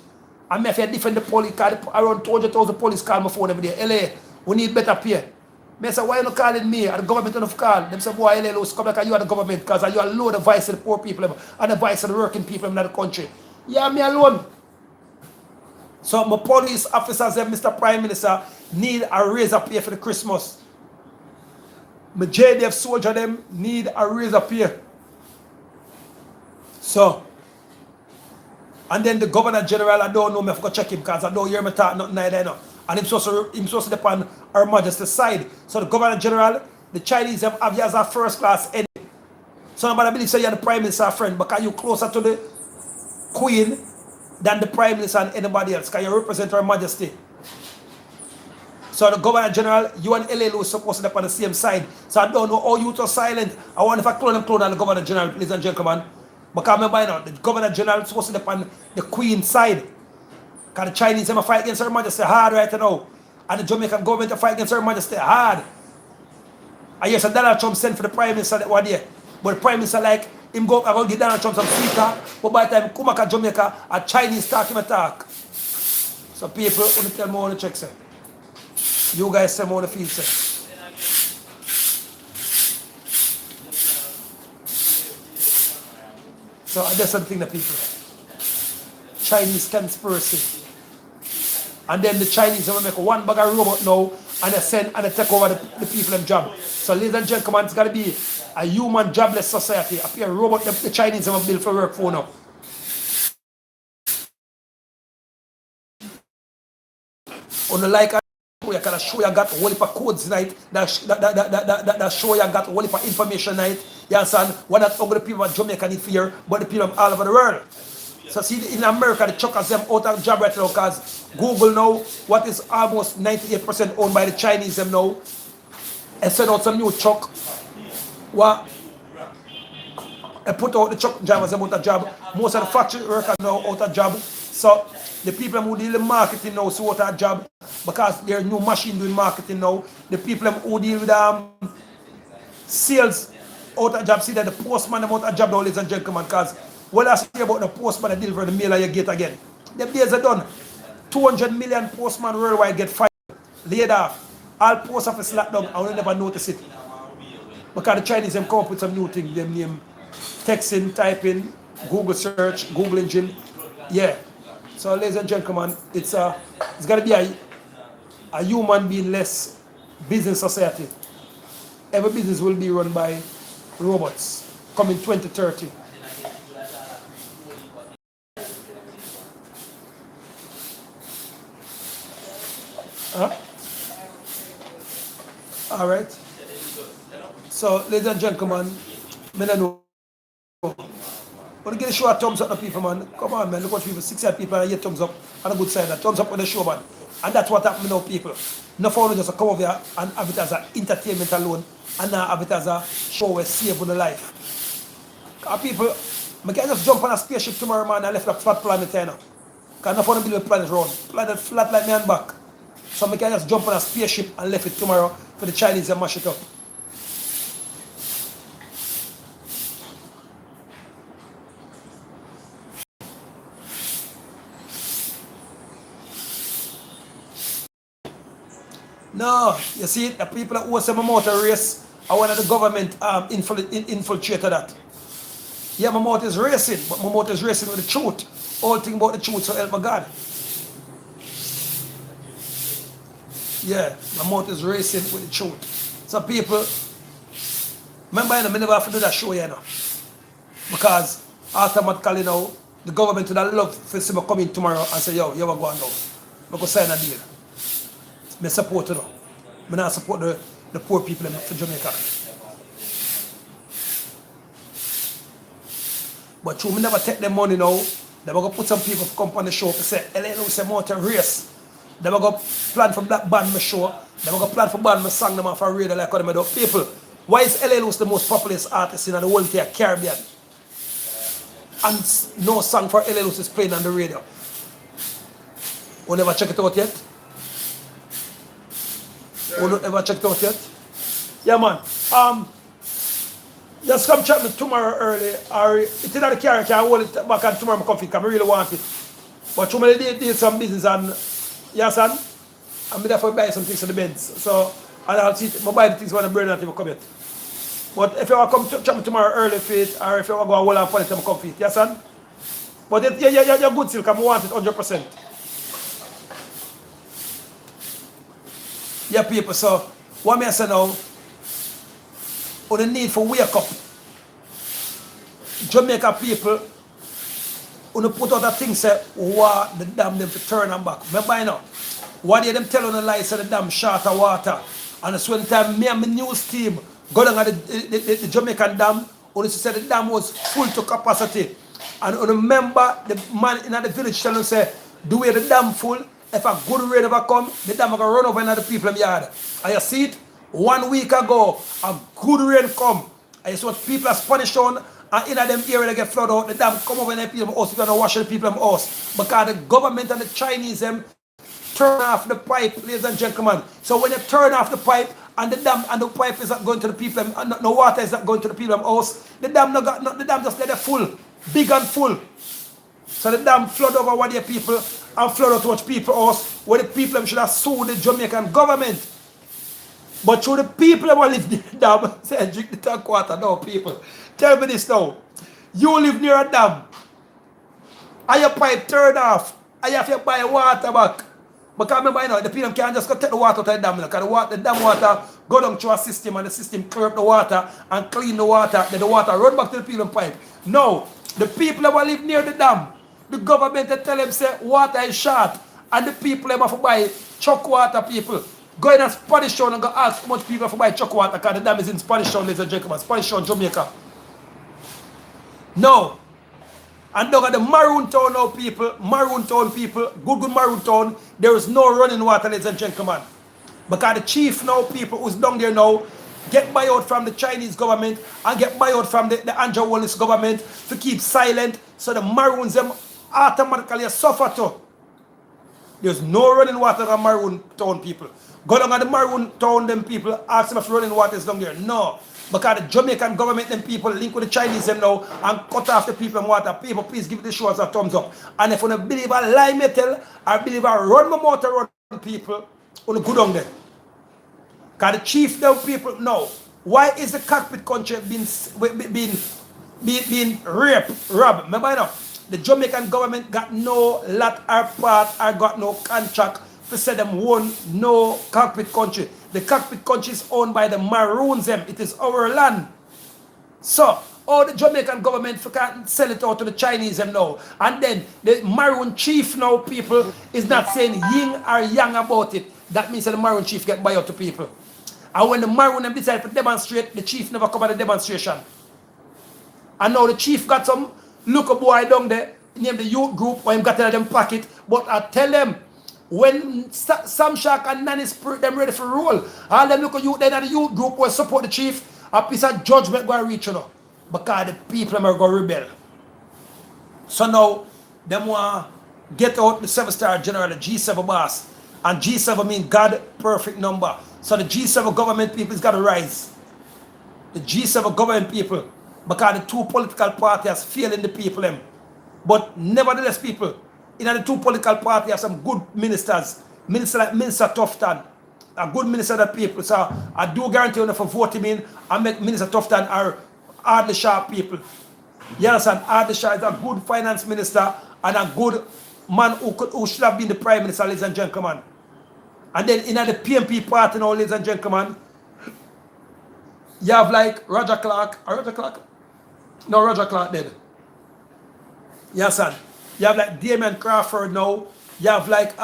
And if you defend the police, around 200,000 police call my phone every day. LA, we need better pay. I say, why are you not calling me? And the government don't call. Them say, boy, LA, come back, you are the government, because you are low the voice of the poor people and the voice of the working people in the country. Yeah, me alone. So my police officers and Mr. Prime Minister need a raise of pay for the Christmas. My JDF soldier them need a raise of pay. So, and then the Governor General, I don't know, I have to check him, because I don't hear me talk nothing like that now. And he's supposed to be on Her Majesty's side. So the Governor General, the Chinese have you as a first class enemy. So nobody believes you're the Prime Minister friend, because you're closer to the Queen than the Prime Minister and anybody else, because you represent Her Majesty. So the Governor General, you and LA Lewis supposed to be on the same side. So I don't know how you two are silent. I wonder if I clone on the Governor General, ladies and gentlemen. Because remember now, the Governor General is supposed to be on the Queen's side. Because the Chinese have a fight against Her Majesty hard right now. And the Jamaican government fight against Her Majesty hard. And yes, Donald Trump sent for the Prime Minister that one day. But the Prime Minister like, him go and give Donald Trump some sweeter. But by the time he come back to Jamaica, a Chinese talk him attack. So people, want to tell me on the check, sir. You guys tell me on the field, sir. So that's something that people, Chinese conspiracy. And then the Chinese will make one bag of robot now and they send and they take over the people in job. So ladies and gentlemen, it's gotta be a human jobless society. A pair of robot the Chinese have built for work for now. On the like you can show you got a whole heap of codes night that show you got a whole heap of information night. You understand? What not only the people of Jamaica need fear, but the people all over the world. So see in America the chuckers them out of job right now because Google now, what is almost 98% owned by the Chinese them now, and send out some new truck. What? And put out the truck drivers out of job. Most of the factory workers now out of job. So the people who deal with marketing now so out of job because there are new machine doing marketing now. The people who deal with sales out of job, see that the postman out of job now, ladies and gentlemen, because what I say about the postman that deliver the mail you get again. The days are done. 200 million postmen worldwide get fired, laid off. All post office locked down, I will never notice it. Because the Chinese them come up with some new thing, them name texting, typing, Google search, Google engine. Yeah. So ladies and gentlemen, it's gotta be a human being less business society. Every business will be run by robots coming 2030. Huh? All right. So, ladies and gentlemen, I don't know. But get a show a thumbs up to people, man. Come on, man. Look what people, 600 people and 8 thumbs up on the good side. Thumbs up on the show, man. And that's what happened now, people. No phone just come over here and have it as an entertainment alone and now have it as a show where save on the life. Because people, I can just jump on a spaceship tomorrow, man, and left a flat planet here now. Because no phone build a planet round. Planet flat like me and back. So I can just jump on a spaceship and left it tomorrow for the Chinese and mash it up. No, you see, the people that owe some motor race are one of the government infiltrated that. Yeah, my motor is racing, but my motor is racing with the truth. All thing about the truth, so help my God. Yeah, my motor is racing with the truth. Some people, remember, I never have to do that show, you know. Because automatically now, the government would love for see me come in tomorrow and say, yo, you ever go on now? I'm going to sign a deal. I support you know. I not support the poor people in Jamaica. But true, I never take them money now. They will go put some people to come on the show to say, LA Lewis a motor race. They will go plan for black band my show. They will go plan for band my song them off a radio like what I do. People, why is LA Lewis the most popular artist in the whole entire Caribbean? And no song for LA Lewis is playing on the radio. You never check it out yet? You never checked out yet? Yeah, man. Just come check me tomorrow early. Or it's in the car, I can hold it back and tomorrow I come because I really want it. But tomorrow I did some business and, yes, son? I'm there for buy some things for the beds. So, and I'll see, I buy the things when the burn until I come yet. But if you want to come check me tomorrow early for it, or if you want to go and hold on for it, I'm come for it. Yes, son? But you're good still because I want it 100%. Yeah, people, so what I say now, on the need for wake up. Jamaica people, when you put out a thing say, what the dam them to turn them back. Remember you know, what they them tell on the lights say the dam short of water. And it's when time me and my news team go down at the Jamaican dam, when you said the dam was full to capacity. And remember the man in the village tell them say, the way the dam full, If a good rain ever come, the dam gonna run over another people in the yard. And you see it? 1 week ago, a good rain come. And you see what people are Spanish on, and in them area they get flooded out, the dam come over in the people house, you're gonna wash the people in the house. Because the government and the Chinese them turn off the pipe, ladies and gentlemen. So when you turn off the pipe and the dam and the pipe is not going to the people, and no water is not going to the people in the house, the dam the dam just let it full, big and full. So the dam flood over what the people and flood out towards people house, where the people should have sued the Jamaican government. But through the people who live near the dam, say drink the tank water. No, people. Tell me this now. You live near a dam, and your pipe turned off, and you have to buy water back. Because remember, you know, the people can't just go take the water out of the dam. Because the dam water go down through a system, and the system clear up the water and clean the water. Then the water run back to the people pipe. No, the people who live near the dam, the government they tell them say water is short, and the people have to buy chuck water. People go in a Spanish town and go ask how much people have to buy chuck water because the dam is in Spanish town, ladies and gentlemen. Spanish town, Jamaica. No. And down at the Maroon Town now, people, Maroon Town people, good Maroon Town, there is no running water, ladies and gentlemen. Because the chief now, people who's down there now, get buyout from the Chinese government and get buyout from the Andrew Wallace government to keep silent, so the Maroons them automatically suffer too. There's no running water on Maroon Town people. Go down at the Maroon Town, them people, ask them if running water is down there. No. Because the Jamaican government, them people link with the Chinese them now and cut off the people and water. People, please give the show us a thumbs up. And if you don't believe a lie metal, I believe I run my mouth around people, on go down there. Because the chief them people know, why is the cockpit country being raped, robbed? Remember, you know, the Jamaican government got no lot or part or got no contract to say them own no cockpit country. The cockpit country is owned by the Maroons them. It is our land. So, all the Jamaican government can't sell it out to the Chinese them now. And then the Maroon chief now, people, is not saying yin or yang about it. That means that the Maroon chief get buy out to people. And when the Maroon them decide to demonstrate, the chief never come at the demonstration. And now the chief got some look boy down there, named the youth group, or him got in them pocket. But I tell them, when Sam Shark and Nanny Spirit them ready for roll, all them look at you, then the youth group will support the chief, a piece of judgment going to reach you know, because the people are going to rebel. So now, them want to get out the 7-star general, the G7 boss. And G7 means God perfect number. So the G7 government people is got to rise. The G7 government people, because the two political parties failing the people them. But nevertheless, people, in the two political parties have some good ministers. Minister like Minister Tufton, a good minister that people. So I do guarantee you for voting in and make Minister Tufton are hardly sharp people. You understand? Hardly sharp is a good finance minister and a good man who should have been the prime minister, ladies and gentlemen. And then in the PMP party now, ladies and gentlemen, you have like Roger Clark. Roger Clark? No, Roger Clark dead. You understand? You have like Damien Crawford now. You have like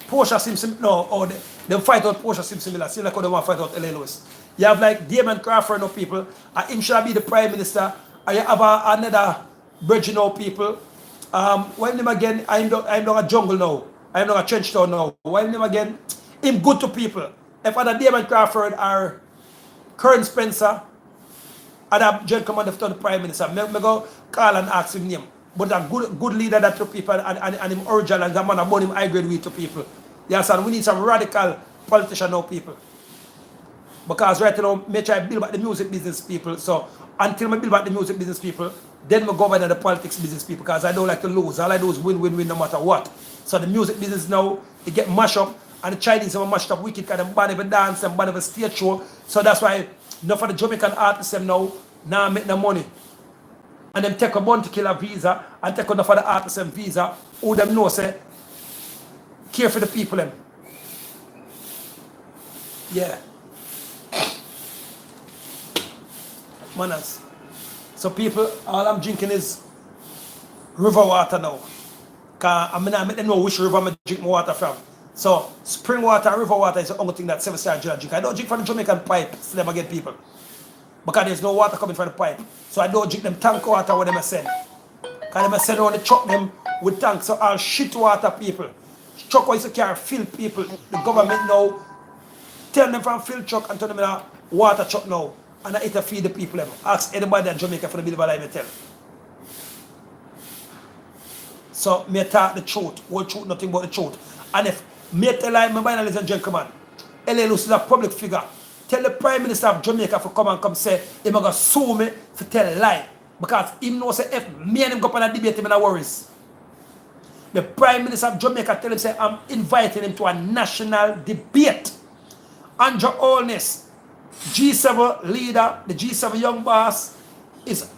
Portia Simpson. No, or they fight out Portia Simpson. See like how they want to fight out L.A. Lewis. You have like Damien Crawford now, people. And him should be the prime minister. And you have another bridge now, people. When him again, I'm down a jungle now. I'm down a trench town now. When him again, him good to people. If other Damien Crawford or Kern Spencer, other gentleman after the prime minister, me go call and ask him name. But a good leader that to people and him original and the man about him high grade way to people. Yes, and we need some radical politician now, people. Because right now, me try to build back the music business people. So until I build back the music business people, then we go over to the politics business people because I don't like to lose. All I do is win no matter what. So the music business now, it get mashed up and the Chinese have mashed up wicked because they ban every dance and ban every stage show. So that's why enough of the Jamaican artists them now make no money. And them take a month to kill a visa and take enough of the artists and visa who them know say care for the people them. Yeah. Manners. So people, all I'm drinking is river water now. Cause I mean I make them know which river I drink my water from. So spring water, river water is the only thing that 7-star drink. I don't drink from the Jamaican pipe, so them get people. Because there's no water coming from the pipe. So I don't drink them tank water when they send. Because they send on the truck them with tanks so all shit water people. Truck used to carry fill people. The government now turn them from fill truck and turn them in a water truck now. And I eat to feed the people. Ask anybody in Jamaica for the bill I tell. So me talk the truth, whole truth, nothing but the truth. And if me tell I, my ladies and gentlemen, L.A. Lewis is a public figure. Tell the Prime Minister of Jamaica to come say, he's going to sue me for tell a lie. Because he knows if me and him go up on a debate, him no worries. The Prime Minister of Jamaica tell him, say, I'm inviting him to a national debate. And your Holiness, G7 leader, the G7 young boss, is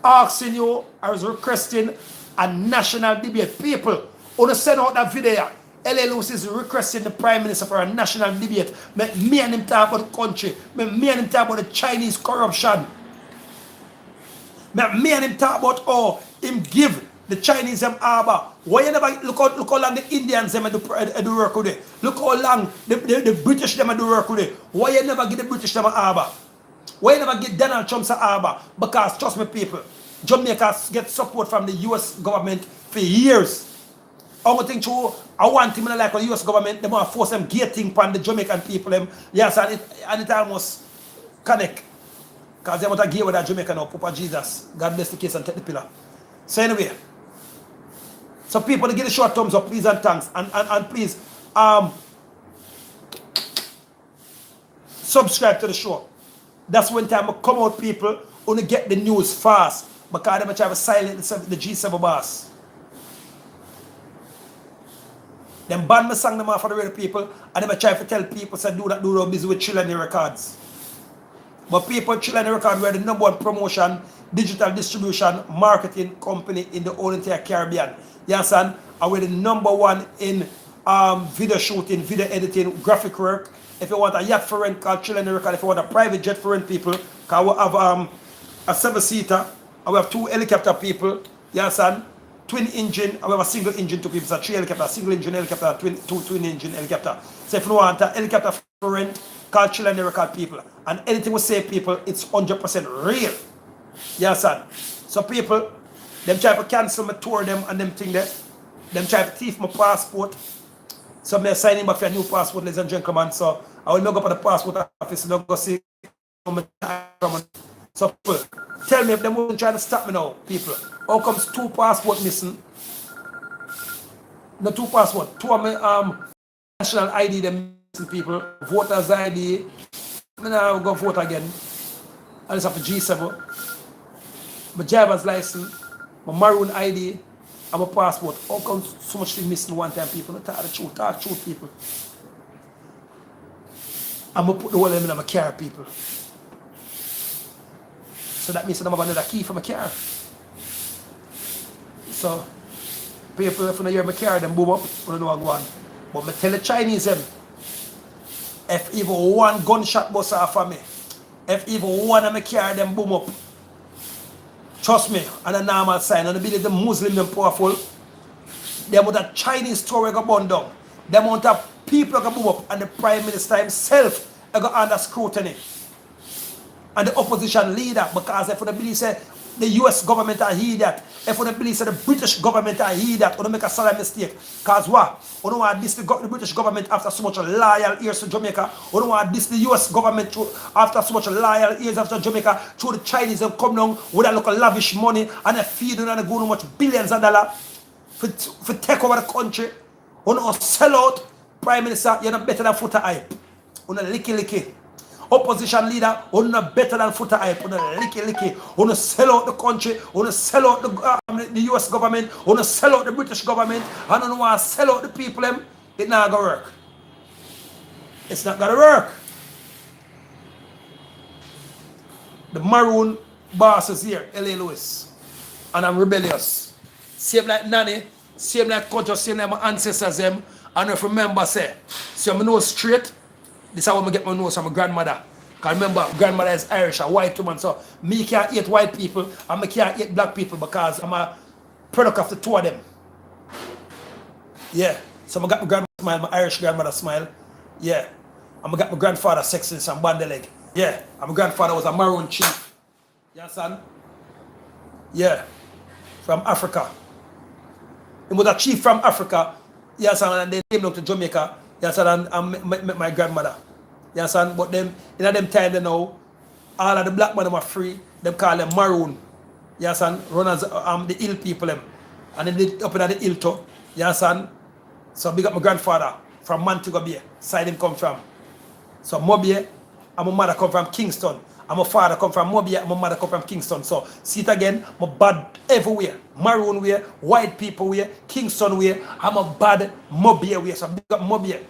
asking you, or is requesting a national debate. People, want to send out that video. L.A. Lewis is requesting the Prime Minister for a national debate. Me and him talk about the country. Me and him talk about the Chinese corruption. Me and him talk about how him give the Chinese them harbor. Why you never look how long the Indians them do work with it. Look how long the British them do work with it. Why you never give the British them a harbor? Why you never give Donald Trump a harbor? Because trust me people, Jamaica get support from the US government for years. I think true, I want him like the US government, they want to force them gating upon the Jamaican people. Yes, and it almost connect. Because they want to give with that Jamaican now, Papa Jesus. God bless the case and take the pillar. So anyway, so people, they give the short thumbs up, please and thanks. And please, subscribe to the show. That's when time I come out, people, only get the news fast. Because they try to silence the G7 boss. Them ban me sang them off for the real people, and they try to tell people, say, do that busy with Chillany Records. But people, Chillany Records were the #1 promotion, digital distribution, marketing company in the whole entire Caribbean. You understand? And we're the #1 in video shooting, video editing, graphic work. If you want a yacht for rent, call Chillany Records. If you want a private jet for rent, people, because we have a 7-seater, and we have 2 helicopter people. You understand? Twin engine, and we have a single engine, 2 people, so 3 helicopter, single engine helicopter, two twin engine helicopter. So if you want a helicopter for rent, call Chillany Record people. And anything we say, people, it's 100% real. You understand? So people, them try to cancel my tour them and them thing there. Them try to thief my passport. So I'm signing back for a new passport, ladies and gentlemen. So I will go up at the passport office and go see my time. So people, tell me if they won't try to stop me now, people. How comes 2 passports missing? No, 2 passports. 2 of my national ID, them missing, people. Voters ID. I'm now go vote again. I just have the G7. My driver's license, my maroon ID, and my passport. How comes so much thing missing one time, people? Talk the truth, people. I'm going to put the whole of them in my car, people. So that means that I have another key for my car. So, people, if you hear my car, then boom up, I don't know what I go on. But I tell the Chinese them, if even 1 gunshot bust off of me, if even 1 of my car, then boom up. Trust me, on a normal sign, and I believe the Muslim them powerful, the amount of Chinese store go burn down, the amount of people go boom up, and the Prime Minister himself go under scrutiny. And the opposition leader, because if you believe say the US government are hear that, if you believe say the British government are hear that, you make a silent mistake. Because what? You don't want this the British government after so much loyal years to Jamaica. You don't want this the US government after so much loyal years after Jamaica, through the Chinese and come down with a look of lavish money and a feeding and go much billions of dollars for take over the country. You don't sell out. Prime Minister, you're not better than Footer Hype. You don't licky. Opposition leader, you're not better than Footer Hype. You're not licky. You don't sell out the country. You don't sell out the US government. You don't sell out the British government. And you don't want to sell out the people. It's not going to work. It's not going to work. The maroon boss is here, L.A. Lewis. And I'm rebellious. Same like Nanny, same like culture, same like my ancestors. And if you remember, say, so I know straight. This is how I get my nose from my grandmother. Because remember, grandmother is Irish, a white woman. So me can't eat white people and I can't eat black people because I'm a product of the 2 of them. Yeah. So I got my grandmother smile, my Irish grandmother smile. Yeah. And I got my grandfather sexy and bandy leg. Yeah. And my grandfather was a maroon chief. You understand? Yeah. From Africa. He was a chief from Africa, yes, and they came down to Jamaica, yes, and met my grandmother. Yes, and but them in them time they know all of the black men were free, them call them maroon. Yes, and run as the ill people them. And then they up in the hill too. Yes, and so big up my grandfather from Montego Bay, side him come from. So Mobile, and my mother come from Kingston. And my father come from Mobile, and my mother come from Kingston. So see it again, my bad everywhere. Maroon way, white people way, Kingston way, I'm a bad Mobile way. So big up Mobile.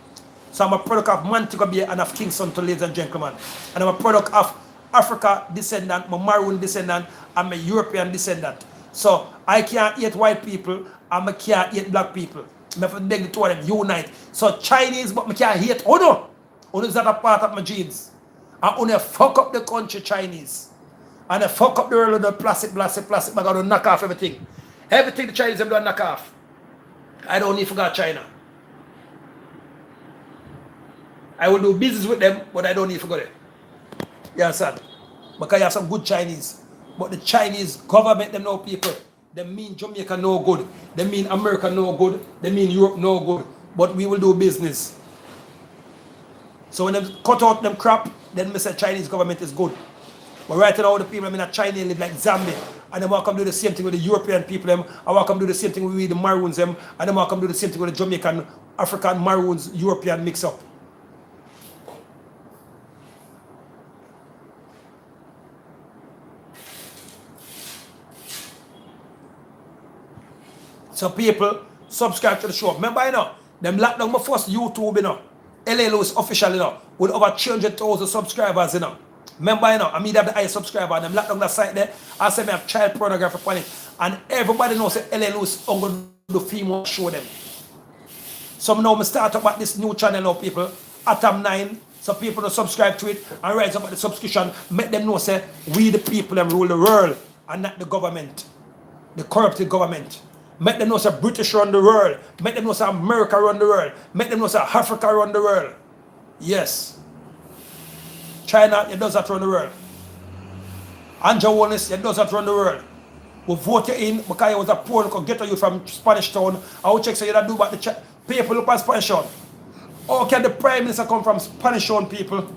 So I'm a product of Montego Bay and of Kingston, to ladies and gentlemen. And I'm a product of Africa descendant, my Maroon descendant, and my European descendant. So I can't hate white people, and I can't hate black people. I have to beg the two of them unite. So Chinese, but I can't hate Uno. Uno is not a part of my genes. And Uno fuck up the country, Chinese. And they fuck up the world with the plastic, but I don't knock off everything. Everything the Chinese have done knock off. I don't need to forget China. I will do business with them, but I don't need to go there. You understand? Because you have some good Chinese. But the Chinese government, them no people. They mean Jamaica no good. They mean America no good. They mean Europe no good. But we will do business. So when they cut out them crap, then we say Chinese government is good. But right now the people in China live like Zambia. And they want to do the same thing with the European people. Them. I want to do the same thing with the Maroons. Them. And they want to do the same thing with the Jamaican, African, Maroons, European mix up. So people subscribe to the show. Remember, you know, them locked down my first YouTube, you know. LA Lewis official, you know, with over 300,000 subscribers, you know. Remember, you know, I mean, have the highest subscriber, and them locked down that site there. I say, me have child pornography upon it. And everybody knows that LA Lewis I'm going to do female show them. So now I start up at this new channel now, people, Atom 9. So people to subscribe to it and rise up at the subscription. Make them know, say, we the people them rule the world and not the government. The corrupted government. Make them know say British run the world. Make them know say America run the world. Make them know say Africa run the world. Yes. China, it does not run the world. Anja Wallace, it does not run the world. We vote you in because you was a poor local ghetto you from Spanish Town. I will check so you don't do about the people look at Spanish Town. How can the Prime Minister come from Spanish Town people?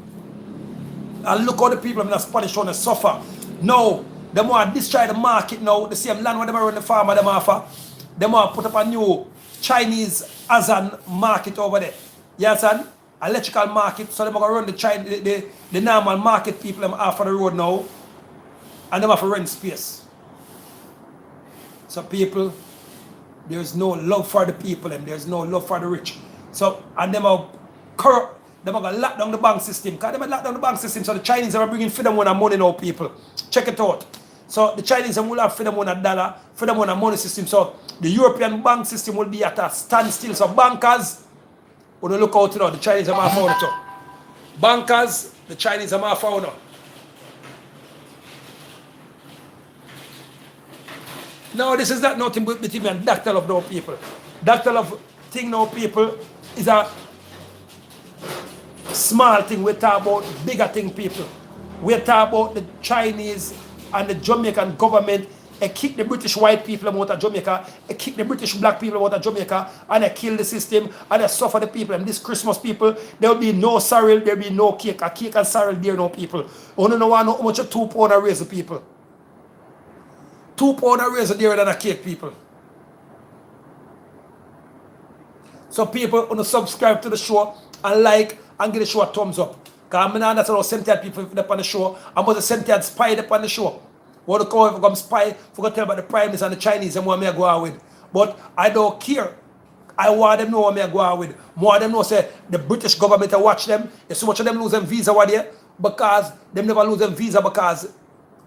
And look how the people in the Spanish Town suffer. No, they want to destroy the market now. The same land where they run the farmer them offer. They want to put up a new Chinese Azan market over there. You understand? Electrical market. So they're going to run the Chinese, the normal market people them off of the road now. And they have to rent space. So people, there's no love for the people and there's no love for the rich. So, and them are corrupt. Them are going to lock down the bank system. Because they lock down the bank system. So the Chinese are bringing for them money now, people. Check it out. So the Chinese will have for them $1, for them money system. So the European bank system will be at a standstill. So bankers, when you look out, you know, the Chinese are more found too. Bankers, the Chinese are more found now. No, this is not nothing but between me and Dr. Love no people. Dr. Love thing now, people, is a small thing. We talk about bigger thing, people. We talk about the Chinese and the Jamaican government. They kick the British white people out of Jamaica. They kick the British black people out of Jamaica. And they kill the system. And they suffer the people. And this Christmas, people, there will be no sorrel. There will be no cake. A cake and sorrel, there no people. You don't know how much a 2 pound raise the people. 2 pound a razor dearer than a cake, people. So people want to subscribe to the show and like and give the show a thumbs up. Because I'm not understand how 70 people up on the show. I'm going to 70 spy up on the show. What to call if I come spy, for to tell about the Prime Minister and the Chinese and what I go out with. But I don't care. I want them know what I go out with. More of them know say the British government to watch them. There's so much of them lose them visa what there because them never lose them visa because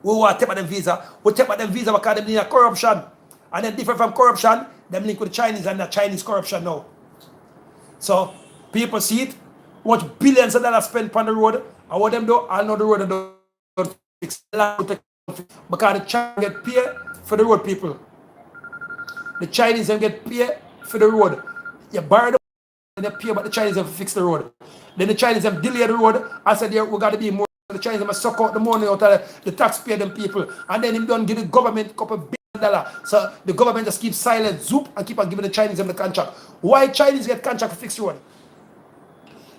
we want to take them visa. We take them visa because them need a corruption. And then different from corruption, them link with the Chinese and the Chinese corruption now. So people see it, watch billions of dollars spent on the road. And what them do, I know the road don't fix because the Chinese get paid for the road, people. The Chinese them get paid for the road. You borrow the and they pay, but the Chinese have fix the road. Then the Chinese have delay the road. I said, we got to be more. The Chinese must suck out the money out of the taxpayer them people. And then him done give the government a couple So the government just keeps silent, zoop, and keep on giving the Chinese them the contract. Why Chinese get contract to fix road?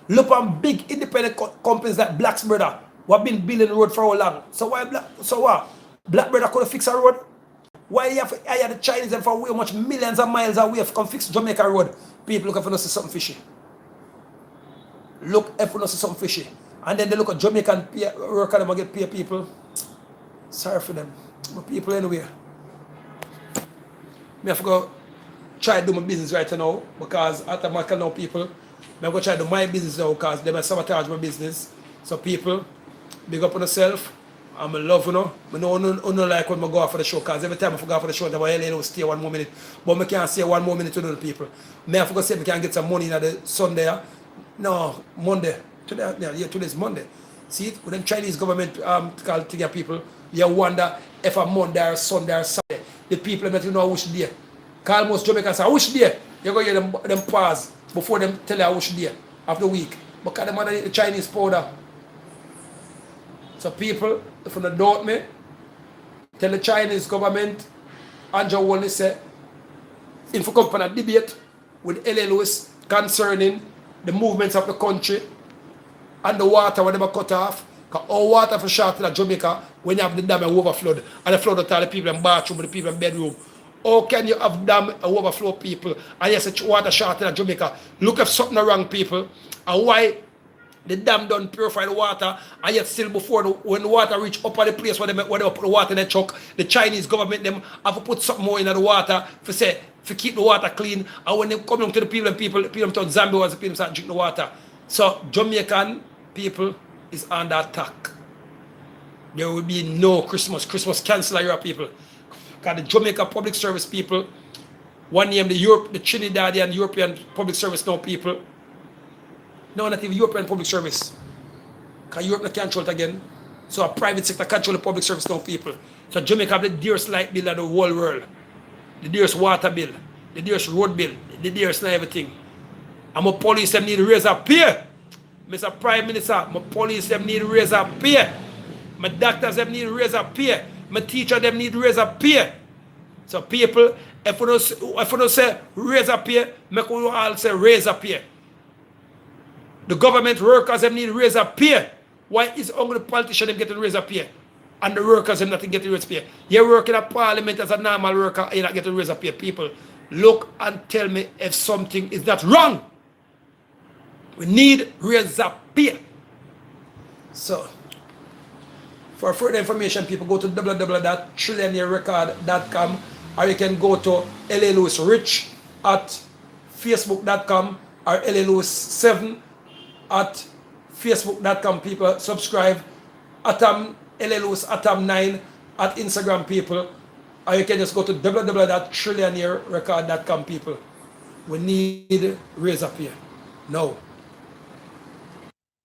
Look on big independent companies like Black's Brother, who have been building the road for how long? So why what? Black Brother couldn't fix a road? Why you have to hire the Chinese them for way much millions of miles away to come fix Jamaica road? People look for us to see something fishy. Look if we see something fishy. And then they look at Jamaican worker them and get pay people. Sorry for them. But people anyway. I have to go try to do my business right now because after I can know people, I'm going to try to do my business now because they might sabotage my business. So people, big up on yourself. I'm in love, you know. I know like when I go out for the show because every time I go out for the show, I will stay 1 more minute. But I can't stay 1 more minute to the people. I have to go say I can get some money in the Sunday. No, Monday. Today's Monday. See it? With the Chinese government called to get people, you wonder if a Monday or Sunday or Saturday, the people that you know which day. Call most Jamaicans say, which day? You're going to get them pause before them tell you which day of the week. Because they want the Chinese powder. So people, if you don't doubt me, tell the Chinese government, Andrew Wally say, if you come for a debate with L.A. Lewis concerning the movements of the country and the water when they cut off, because all water for short in Jamaica when you have the dam and overflood, and the flood out all the people in bathroom, the people in bedroom. How can you have dam and overflow people and you say water short in Jamaica? Look if something wrong, people, and why the dam don't purify the water, and yet still before when the water reach up at the place where they put the water in the truck, the Chinese government them have to put something more in the water for keep the water clean. And when they come down to the people turn zombie was the people start drinking the water. So Jamaican people is under attack. There will be no Christmas. Christmas cancel your people. Because the Jamaica public service people, one name the Trinidadian European public service now people. No, not even European public service. Because Europe not control it again. So a private sector control the public service now people. So Jamaica have the dearest light bill of the whole world. The dearest water bill. The dearest road bill. The dearest everything. And my police them need to raise up pay. Mr. Prime Minister, my police them need to raise up pay. My doctors them need to raise up pay. My teacher them need to raise up pay. So people, if we don't say raise up pay, make we all say raise up pay. The government workers them need to raise up pay. Why is only the politician them getting raise up pay? And the workers them not getting raise pay. You're working at parliament as a normal worker, you're not getting raise up pay. People, look and tell me if something is not wrong. We need raise up pay. So, for further information, people go to www.trillionairerecord.com or you can go to L.A. Lewis Rich at facebook.com or L.A. Lewis 7 at facebook.com. People, subscribe. Atom L.A. Lewis Atom 9 at Instagram, people. Or you can just go to www.trillionairerecord.com, people. We need raise up here. No.